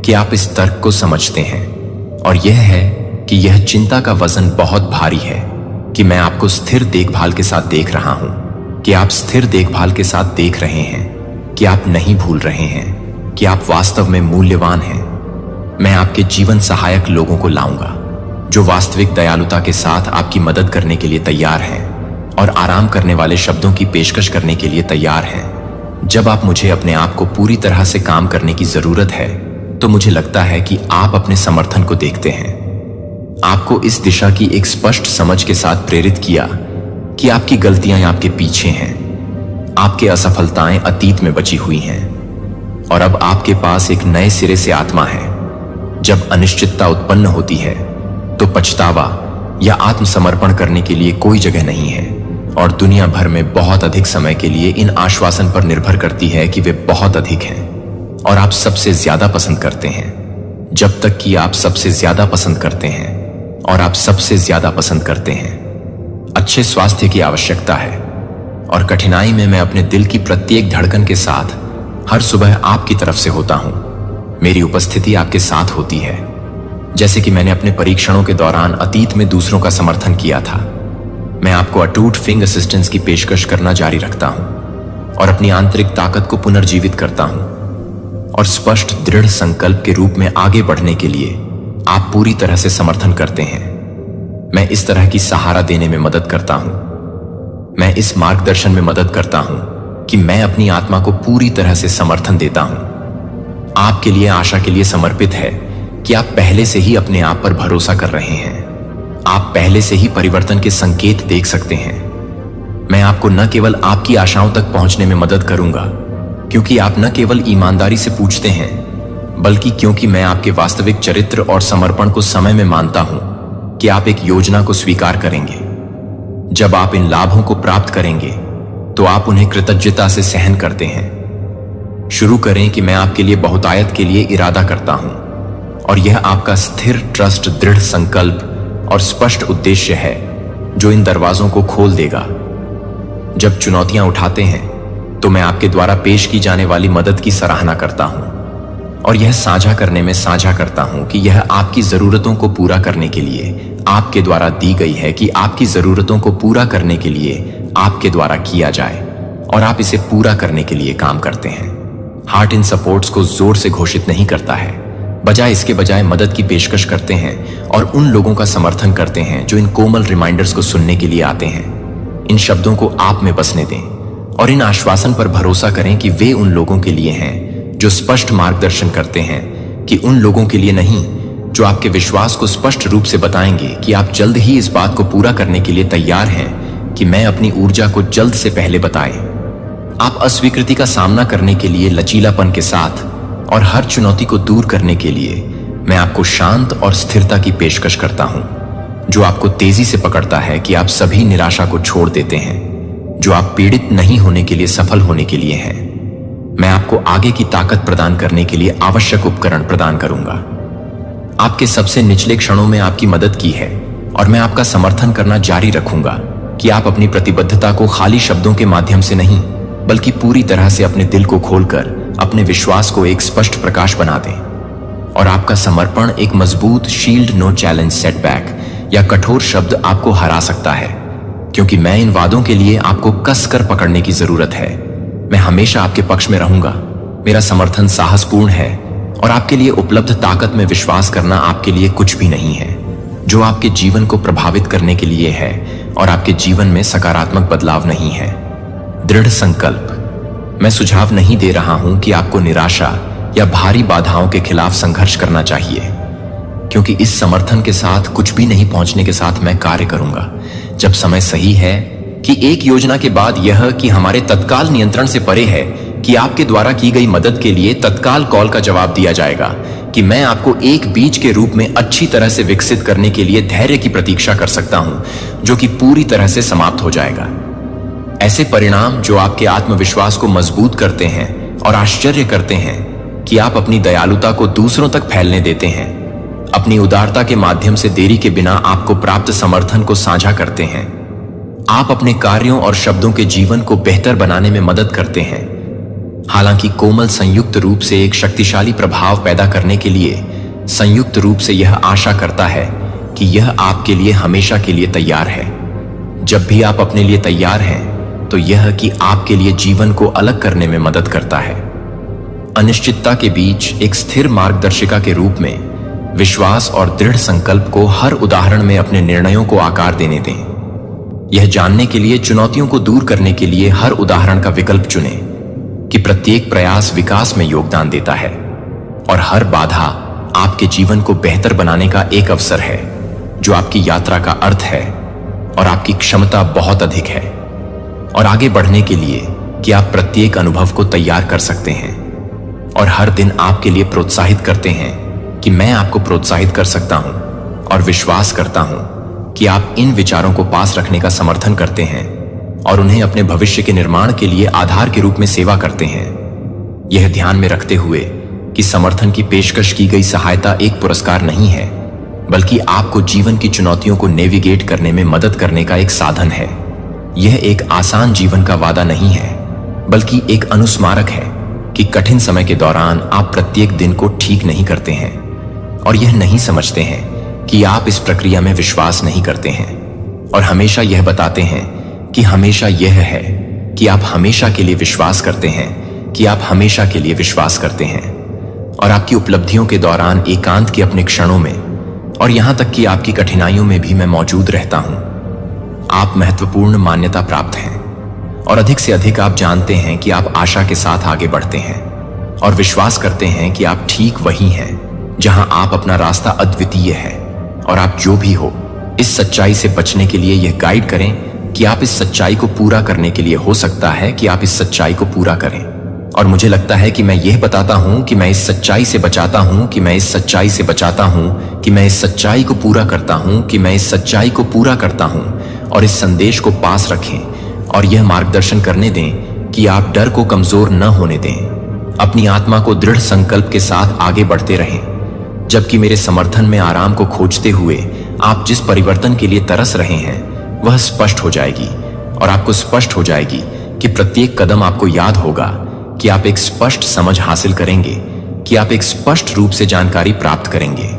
कि आप इस तर्क को समझते हैं, और यह है कि यह चिंता का वजन बहुत भारी है कि मैं आपको स्थिर देखभाल के साथ देख रहा हूं, कि आप स्थिर देखभाल के साथ देख रहे हैं, कि आप नहीं भूल रहे हैं, कि आप वास्तव में मूल्यवान हैं। मैं आपके जीवन सहायक लोगों को लाऊंगा जो वास्तविक दयालुता के साथ आपकी मदद करने के लिए तैयार हैं और आराम करने वाले शब्दों की पेशकश करने के लिए तैयार हैं। जब आप मुझे अपने आप को पूरी तरह से काम करने की जरूरत है, तो मुझे लगता है कि आप अपने समर्थन को देखते हैं। आपको इस दिशा की एक स्पष्ट समझ के साथ प्रेरित किया कि आपकी गलतियां आपके पीछे हैं, आपके असफलताएं अतीत में बची हुई हैं, और अब आपके पास एक नए सिरे से आत्मा है। जब अनिश्चितता उत्पन्न होती है, तो पछतावा या आत्मसमर्पण करने के लिए कोई जगह नहीं है, और दुनिया भर में बहुत अधिक समय के लिए इन आश्वासन पर निर्भर करती है कि वे बहुत अधिक हैं और आप सबसे ज्यादा पसंद करते हैं। जब तक कि आप सबसे ज्यादा पसंद करते हैं और आप सबसे ज्यादा पसंद करते हैं। अच्छे स्वास्थ्य की आवश्यकता है, और कठिनाई में मैं अपने दिल की प्रत्येक धड़कन के साथ हर सुबह आपकी तरफ से होता हूं। मेरी उपस्थिति आपके साथ होती है, जैसे कि मैंने अपने परीक्षणों के दौरान अतीत में दूसरों का समर्थन किया था। मैं आपको अटूट फिंग असिस्टेंस की पेशकश करना जारी रखता हूं और अपनी आंतरिक ताकत को पुनर्जीवित करता हूं, और स्पष्ट दृढ़ संकल्प के रूप में आगे बढ़ने के लिए आप पूरी तरह से समर्थन करते हैं। मैं इस तरह की सहारा देने में मदद करता हूं। मैं इस मार्गदर्शन में मदद करता हूं कि मैं अपनी आत्मा को पूरी तरह से समर्थन देता हूं। आपके लिए आशा के लिए समर्पित है कि आप पहले से ही अपने आप पर भरोसा कर रहे हैं। आप पहले से ही परिवर्तन के संकेत देख सकते हैं। मैं आपको न केवल आपकी आशाओं तक पहुंचने में मदद करूंगा, क्योंकि आप न केवल ईमानदारी से पूछते हैं, बल्कि क्योंकि मैं आपके वास्तविक चरित्र और समर्पण को समय में मानता हूं कि आप एक योजना को स्वीकार करेंगे। जब आप इन लाभों को प्राप्त करेंगे, तो आप उन्हें कृतज्ञता से सहन करते हैं। शुरू करें कि मैं आपके लिए बहुतायत के लिए इरादा करता हूं, और यह आपका स्थिर ट्रस्ट, दृढ़ संकल्प और स्पष्ट उद्देश्य है जो इन दरवाजों को खोल देगा। जब चुनौतियां उठाते हैं, तो मैं आपके द्वारा पेश की जाने वाली मदद की सराहना करता हूं, और यह साझा करने में साझा करता हूं कि यह आपकी जरूरतों को पूरा करने के लिए आपके द्वारा दी गई है, कि आपकी जरूरतों को पूरा करने के लिए आपके द्वारा किया जाए, और आप इसे पूरा करने के लिए काम करते हैं। हार्ट इन सपोर्ट्स को जोर से घोषित नहीं करता है, बजाय इसके बजाय मदद की पेशकश करते हैं और उन लोगों का समर्थन करते हैं जो इन कोमल रिमाइंडर्स को सुनने के लिए आते हैं। इन शब्दों को आप में बसने दें और इन आश्वासन पर भरोसा करें कि वे उन लोगों के लिए हैं जो स्पष्ट मार्गदर्शन करते हैं, कि उन लोगों के लिए नहीं जो आपके विश्वास को स्पष्ट रूप से बताएंगे कि आप जल्द ही इस बात को पूरा करने के लिए तैयार हैं कि मैं अपनी ऊर्जा को जल्द से पहले बताएं। आप अस्वीकृति का सामना करने के लिए लचीलापन के साथ और हर चुनौती को दूर करने के लिए मैं आपको शांत और स्थिरता की पेशकश करता हूं, जो आपको तेजी से पकड़ता है कि आप सभी निराशा को छोड़ देते हैं, जो आप पीड़ित नहीं होने के लिए सफल होने के लिए हैं। मैं आपको आगे की ताकत प्रदान करने के लिए आवश्यक उपकरण प्रदान करूंगा। आपके सबसे निचले क्षणों में आपकी मदद की है, और मैं आपका समर्थन करना जारी रखूंगा कि आप अपनी प्रतिबद्धता को खाली शब्दों के माध्यम से नहीं, बल्कि पूरी तरह से अपने दिल को खोलकर अपने विश्वास को एक स्पष्ट प्रकाश बना दें। और आपका समर्पण एक मजबूत शील्ड, नो चैलेंज, सेटबैक या कठोर शब्द आपको हरा सकता है, क्योंकि मैं इन वादों के लिए आपको कसकर पकड़ने की जरूरत है। मैं हमेशा आपके पक्ष में रहूंगा। मेरा समर्थन साहसपूर्ण है, और आपके लिए उपलब्ध ताकत में विश्वास करना आपके लिए कुछ भी नहीं है, जो आपके जीवन को प्रभावित करने के लिए है और आपके जीवन में सकारात्मक बदलाव नहीं है। दृढ़ संकल्प। मैं सुझाव नहीं दे रहा हूं कि आपको निराशा या भारी बाधाओं के खिलाफ संघर्ष करना चाहिए, क्योंकि इस समर्थन के साथ कुछ भी नहीं पहुंचने के साथ मैं कार्य करूंगा जब समय सही है, कि एक योजना के बाद यह कि हमारे तत्काल नियंत्रण से परे है कि आपके द्वारा की गई मदद के लिए तत्काल कॉल का जवाब दिया जाएगा कि मैं आपको एक बीज के रूप में अच्छी तरह से विकसित करने के लिए धैर्य की प्रतीक्षा कर सकता हूं, जो कि पूरी तरह से समाप्त हो जाएगा। ऐसे परिणाम जो आपके आत्मविश्वास को मजबूत करते हैं और आश्चर्य करते हैं कि आप अपनी दयालुता को दूसरों तक फैलने देते हैं, अपनी उदारता के माध्यम से देरी के बिना आपको प्राप्त समर्थन को साझा करते हैं। आप अपने कार्यों और शब्दों के जीवन को बेहतर बनाने में मदद करते हैं। हालांकि कोमल संयुक्त रूप से एक शक्तिशाली प्रभाव पैदा करने के लिए संयुक्त रूप से यह आशा करता है कि यह आपके लिए हमेशा के लिए तैयार है। जब भी आप अपने लिए तैयार हैं तो यह कि आपके लिए जीवन को अलग करने में मदद करता है। अनिश्चितता के बीच एक स्थिर मार्गदर्शिका के रूप में विश्वास और दृढ़ संकल्प को हर उदाहरण में अपने निर्णयों को आकार देने दें। यह जानने के लिए चुनौतियों को दूर करने के लिए हर उदाहरण का विकल्प चुनें कि प्रत्येक प्रयास विकास में योगदान देता है और हर बाधा आपके जीवन को बेहतर बनाने का एक अवसर है, जो आपकी यात्रा का अर्थ है और आपकी क्षमता बहुत अधिक है। और आगे बढ़ने के लिए कि आप प्रत्येक अनुभव को तैयार कर सकते हैं और हर दिन आपके लिए प्रोत्साहित करते हैं कि मैं आपको प्रोत्साहित कर सकता हूं और विश्वास करता हूं कि आप इन विचारों को पास रखने का समर्थन करते हैं और उन्हें अपने भविष्य के निर्माण के लिए आधार के रूप में सेवा करते हैं। यह ध्यान में रखते हुए कि समर्थन की पेशकश की गई सहायता एक पुरस्कार नहीं है, बल्कि आपको जीवन की चुनौतियों को नेविगेट करने में मदद करने का एक साधन है। यह एक आसान जीवन का वादा नहीं है, बल्कि एक अनुस्मारक है कि कठिन समय के दौरान आप प्रत्येक दिन को ठीक नहीं करते हैं और यह नहीं समझते हैं कि आप इस प्रक्रिया में विश्वास नहीं करते हैं, और हमेशा यह बताते हैं कि हमेशा यह है कि आप हमेशा के लिए विश्वास करते हैं कि आप हमेशा के लिए विश्वास करते हैं। और आपकी उपलब्धियों के दौरान एकांत के अपने क्षणों में और यहां तक कि आपकी कठिनाइयों में भी मैं मौजूद रहता हूं। आप महत्वपूर्ण मान्यता प्राप्त हैं और अधिक से अधिक आप जानते हैं कि आप आशा के साथ आगे बढ़ते हैं और विश्वास करते हैं कि आप ठीक वही हैं जहां आप अपना रास्ता अद्वितीय है। और आप जो भी हो, इस सच्चाई से बचने के लिए यह गाइड करें कि आप इस सच्चाई को पूरा करने के लिए हो सकता है कि आप इस सच्चाई को पूरा करें। और मुझे लगता है कि मैं यह बताता हूं कि मैं इस सच्चाई से बचाता हूं कि मैं इस सच्चाई से बचाता हूं कि मैं इस सच्चाई को पूरा करता हूं कि मैं इस सच्चाई को पूरा करता हूं। और इस संदेश को पास रखें और यह मार्गदर्शन करने दें कि आप डर को कमजोर न होने दें। अपनी आत्मा को दृढ़ संकल्प के साथ आगे बढ़ते रहें, जबकि मेरे समर्थन में आराम को खोजते हुए आप जिस परिवर्तन के लिए तरस रहे हैं वह स्पष्ट हो जाएगी। और आपको स्पष्ट हो जाएगी कि प्रत्येक कदम आपको याद होगा कि आप एक स्पष्ट समझ हासिल करेंगे, कि आप एक स्पष्ट रूप से जानकारी प्राप्त करेंगे,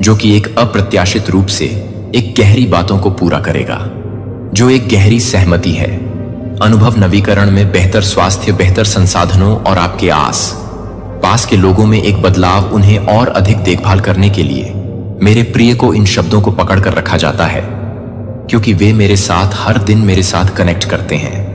जो कि एक अप्रत्याशित रूप से एक गहरी बातों को पूरा करेगा, जो एक गहरी सहमति है, अनुभव नवीकरण में बेहतर स्वास्थ्य, बेहतर संसाधनों और आपके आस पास के लोगों में एक बदलाव। उन्हें और अधिक देखभाल करने के लिए मेरे प्रिय को इन शब्दों को पकड़ कर रखा जाता है, क्योंकि वे मेरे साथ हर दिन मेरे साथ कनेक्ट करते हैं।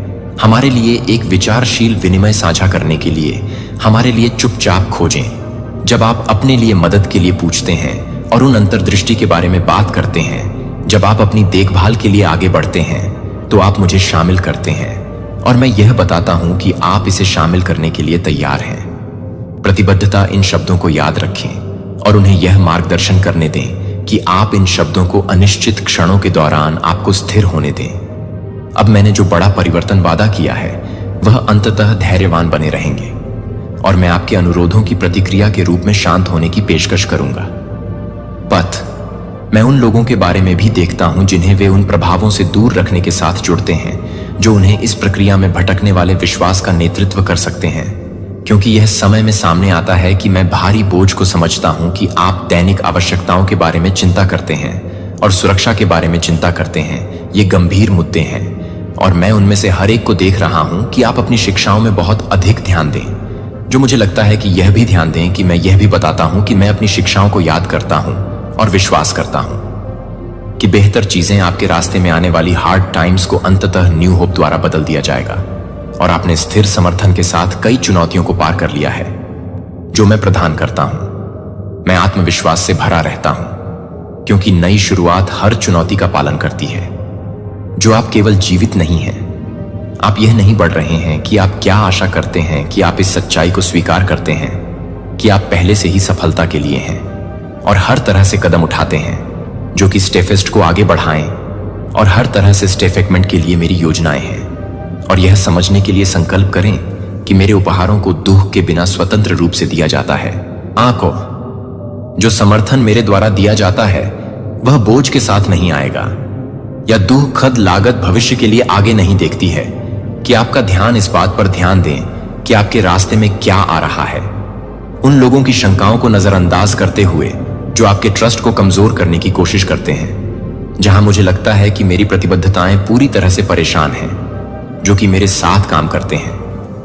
हमारे लिए एक विचारशील विनिमय साझा करने के लिए हमारे लिए चुपचाप खोजें। जब आप अपने लिए मदद के लिए पूछते हैं और उन अंतर्दृष्टि के बारे में बात करते हैं, जब आप अपनी देखभाल के लिए आगे बढ़ते हैं, तो आप मुझे शामिल करते हैं और मैं यह बताता हूं कि आप इसे शामिल करने के लिए तैयार हैं। प्रतिबद्धता, इन शब्दों को याद रखें और उन्हें यह मार्गदर्शन करने दें कि आप इन शब्दों को अनिश्चित क्षणों के दौरान आपको स्थिर होने दें। अब मैंने जो बड़ा परिवर्तन वादा किया है वह अंततः धैर्यवान बने रहेंगे और मैं आपके अनुरोधों की प्रतिक्रिया के रूप में शांत होने की पेशकश करूंगा। पथ, मैं उन लोगों के बारे में भी देखता हूं जिन्हें वे उन प्रभावों से दूर रखने के साथ जुड़ते हैं जो उन्हें इस प्रक्रिया में भटकने वाले विश्वास का नेतृत्व कर सकते हैं, क्योंकि यह समय में सामने आता है कि मैं भारी बोझ को समझता हूं कि आप दैनिक आवश्यकताओं के बारे में चिंता करते हैं और सुरक्षा के बारे में चिंता करते हैं। ये गंभीर मुद्दे हैं और मैं उनमें से हर एक को देख रहा हूं कि आप अपनी शिक्षाओं में बहुत अधिक ध्यान दें, जो मुझे लगता है कि यह भी ध्यान दें कि मैं यह भी बताता हूं कि मैं अपनी शिक्षाओं को याद करता हूं और विश्वास करता हूं कि बेहतर चीजें आपके रास्ते में आने वाली हार्ड टाइम्स को अंततः न्यू होप द्वारा बदल दिया जाएगा। और आपने स्थिर समर्थन के साथ कई चुनौतियों को पार कर लिया है जो मैं प्रदान करता हूं। मैं आत्मविश्वास से भरा रहता हूं, क्योंकि नई शुरुआत हर चुनौती का पालन करती है। जो आप केवल जीवित नहीं हैं, आप यह नहीं बढ़ रहे हैं कि आप क्या आशा करते हैं कि आप इस सच्चाई को स्वीकार करते हैं कि आप पहले से ही सफलता के लिए हैं और हर तरह से कदम उठाते हैं जो कि स्टेफेस्ट को आगे बढ़ाएं, और हर तरह से स्टेफेकमेंट के लिए मेरी योजनाएं हैं। और यह समझने के लिए संकल्प करें कि मेरे उपहारों को दुख के बिना स्वतंत्र रूप से दिया जाता है। आंखों, जो समर्थन मेरे द्वारा दिया जाता है वह बोझ के साथ नहीं आएगा या दुखद लागत भविष्य के लिए आगे नहीं देखती है। कि आपका ध्यान इस बात पर ध्यान दें कि आपके रास्ते में क्या आ रहा है, उन लोगों की शंकाओं को नजरअंदाज करते हुए जो आपके ट्रस्ट को कमजोर करने की कोशिश करते हैं। जहां मुझे लगता है कि मेरी प्रतिबद्धताएं पूरी तरह से परेशान हैं, जो कि मेरे साथ काम करते हैं,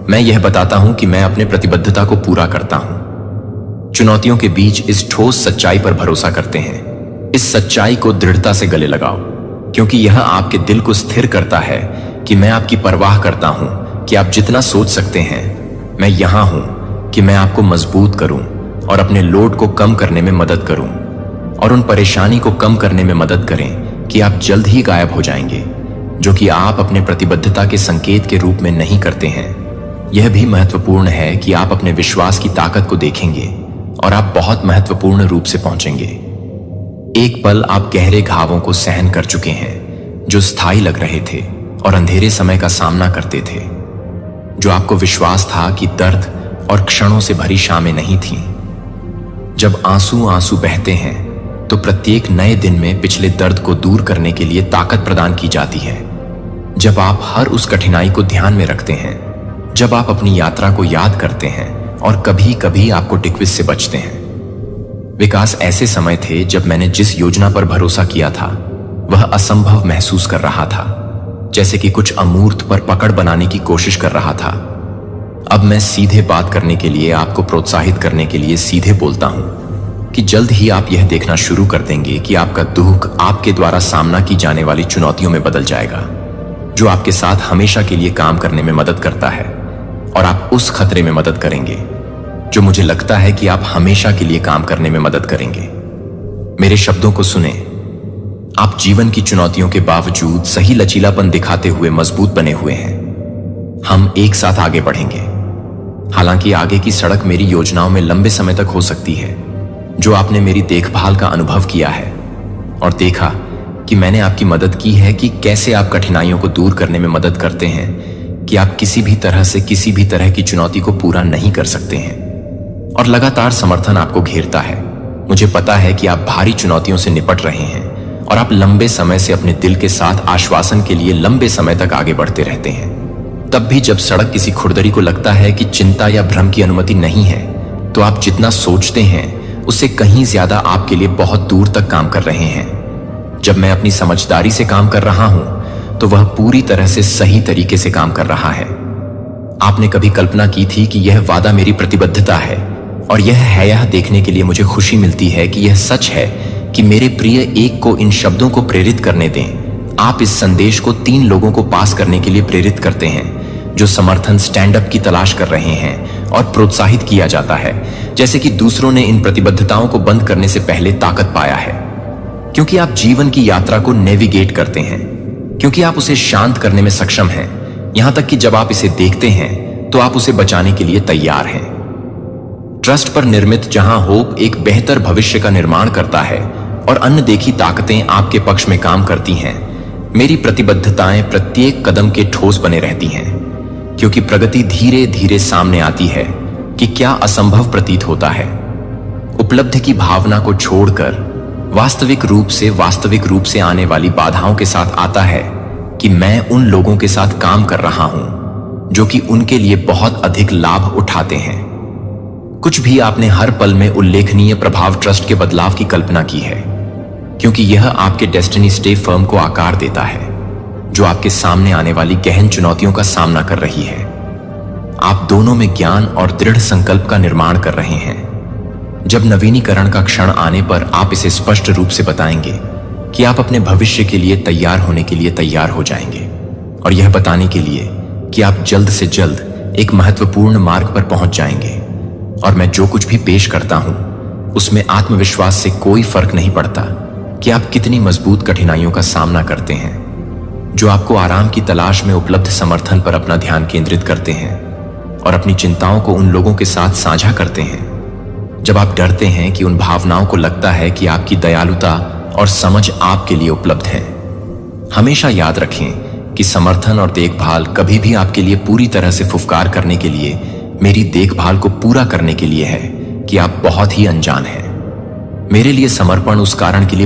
मैं यह बताता हूं कि मैं अपने प्रतिबद्धता को पूरा करता हूं। चुनौतियों के बीच इस ठोस सच्चाई पर भरोसा करते हैं। इस सच्चाई को दृढ़ता से गले लगाओ, क्योंकि यह आपके दिल को स्थिर करता है कि मैं आपकी परवाह करता हूं कि आप जितना सोच सकते हैं। मैं यहां हूं कि मैं आपको मजबूत करूं और अपने लोड को कम करने में मदद करूं, और उन परेशानी को कम करने में मदद करें कि आप जल्द ही गायब हो जाएंगे, जो कि आप अपने प्रतिबद्धता के संकेत के रूप में नहीं करते हैं। यह भी महत्वपूर्ण है कि आप अपने विश्वास की ताकत को देखेंगे और आप बहुत महत्वपूर्ण रूप से पहुंचेंगे। एक पल आप गहरे घावों को सहन कर चुके हैं जो स्थायी लग रहे थे और अंधेरे समय का सामना करते थे, जो आपको विश्वास था कि दर्द और क्षणों से भरी शामें नहीं थीं। जब आंसू आंसू बहते हैं तो प्रत्येक नए दिन में पिछले दर्द को दूर करने के लिए ताकत प्रदान की जाती है। जब आप हर उस कठिनाई को ध्यान में रखते हैं, जब आप अपनी यात्रा को याद करते हैं और कभी कभी आपको टिक्विस से बचते हैं। विकास ऐसे समय थे जब मैंने जिस योजना पर भरोसा किया था वह असंभव महसूस कर रहा था, जैसे कि कुछ अमूर्त पर पकड़ बनाने की कोशिश कर रहा था। अब मैं सीधे बात करने के लिए, आपको प्रोत्साहित करने के लिए सीधे बोलता हूं कि जल्द ही आप यह देखना शुरू कर देंगे कि आपका दुख आपके द्वारा सामना की जाने वाली चुनौतियों में बदल जाएगा, जो आपके साथ हमेशा के लिए काम करने में मदद करता है। और आप उस खतरे में मदद करेंगे जो मुझे लगता है कि आप हमेशा के लिए काम करने में मदद करेंगे। मेरे शब्दों को सुने। आप जीवन की चुनौतियों के बावजूद सही लचीलापन दिखाते हुए मजबूत बने हुए हैं। हम एक साथ आगे बढ़ेंगे। हालांकि आगे की सड़क मेरी योजनाओं में लंबे समय तक हो सकती है, जो आपने मेरी देखभाल का अनुभव किया है और देखा कि मैंने आपकी मदद की है कि कैसे आप कठिनाइयों को दूर करने में मदद करते हैं, कि आप किसी भी तरह से किसी भी तरह की चुनौती को पूरा नहीं कर सकते हैं, और लगातार समर्थन आपको घेरता है। मुझे पता है कि आप भारी चुनौतियों से निपट रहे हैं और आप लंबे समय से अपने दिल के साथ आश्वासन के लिए लंबे समय तक आगे बढ़ते रहते हैं। तब भी जब सड़क किसी खुरदरी को लगता है कि चिंता या भ्रम की अनुमति नहीं है, तो आप जितना सोचते हैं उससे कहीं ज्यादा आपके लिए बहुत दूर तक काम कर रहे हैं। जब मैं अपनी समझदारी से काम कर रहा हूं तो वह पूरी तरह से सही तरीके से काम कर रहा है। आपने कभी कल्पना की थी कि यह वादा मेरी प्रतिबद्धता है, और यह देखने के लिए मुझे खुशी मिलती है कि यह सच है कि मेरे प्रिय एक को इन शब्दों को प्रेरित करने दें। आप इस संदेश को 3 लोगों को पास करने के लिए प्रेरित करते हैं जो समर्थन स्टैंड अप की तलाश कर रहे हैं, और प्रोत्साहित किया जाता है जैसे कि दूसरों ने इन प्रतिबद्धताओं को बंद करने से पहले ताकत पाया है। क्योंकि आप जीवन की यात्रा को नेविगेट करते हैं, क्योंकि आप उसे शांत करने में सक्षम हैं, यहां तक कि जब आप इसे देखते हैं तो आप उसे बचाने के लिए तैयार हैं। ट्रस्ट पर निर्मित जहां होप एक बेहतर भविष्य का निर्माण करता है और अन्य देखी ताकतें आपके पक्ष में काम करती हैं, मेरी प्रतिबद्धताएं प्रत्येक कदम के ठोस बने रहती हैं, क्योंकि प्रगति धीरे धीरे सामने आती है कि क्या असंभव प्रतीत होता है। उपलब्धि की भावना को छोड़कर वास्तविक रूप से आने वाली बाधाओं के साथ आता है कि मैं उन लोगों के साथ काम कर रहा हूं जो कि उनके लिए बहुत अधिक लाभ उठाते हैं। कुछ भी आपने हर पल में उल्लेखनीय प्रभाव ट्रस्ट के बदलाव की कल्पना की है, क्योंकि यह आपके डेस्टिनी स्टे फर्म को आकार देता है जो आपके सामने आने वाली गहन चुनौतियों का सामना कर रही है। आप दोनों में ज्ञान और दृढ़ संकल्प का निर्माण कर रहे हैं। जब नवीनीकरण का क्षण आने पर आप इसे स्पष्ट रूप से बताएंगे कि आप अपने भविष्य के लिए तैयार होने के लिए तैयार हो जाएंगे, और यह बताने के लिए कि आप जल्द से जल्द एक महत्वपूर्ण मार्ग पर पहुंच जाएंगे। और मैं जो कुछ भी पेश करता हूं उसमें आत्मविश्वास से कोई फर्क नहीं पड़ता कि आप कितनी मजबूत कठिनाइयों का सामना करते हैं, जो आपको आराम की तलाश में उपलब्ध समर्थन पर अपना ध्यान केंद्रित करते हैं और अपनी चिंताओं को उन लोगों के साथ साझा करते हैं जब आप डरते हैं कि उन भावनाओं को लगता है कि आपकी दयालुता और समझ आपके लिए उपलब्ध है। हमेशा याद रखें कि समर्थन और देखभाल कभी भी आपके लिए पूरी तरह से फुफकार करने के लिए, मेरी देखभाल को पूरा करने के लिए है कि आप बहुत ही अनजान हैं। मेरे लिए समर्पण उस कारण के लिए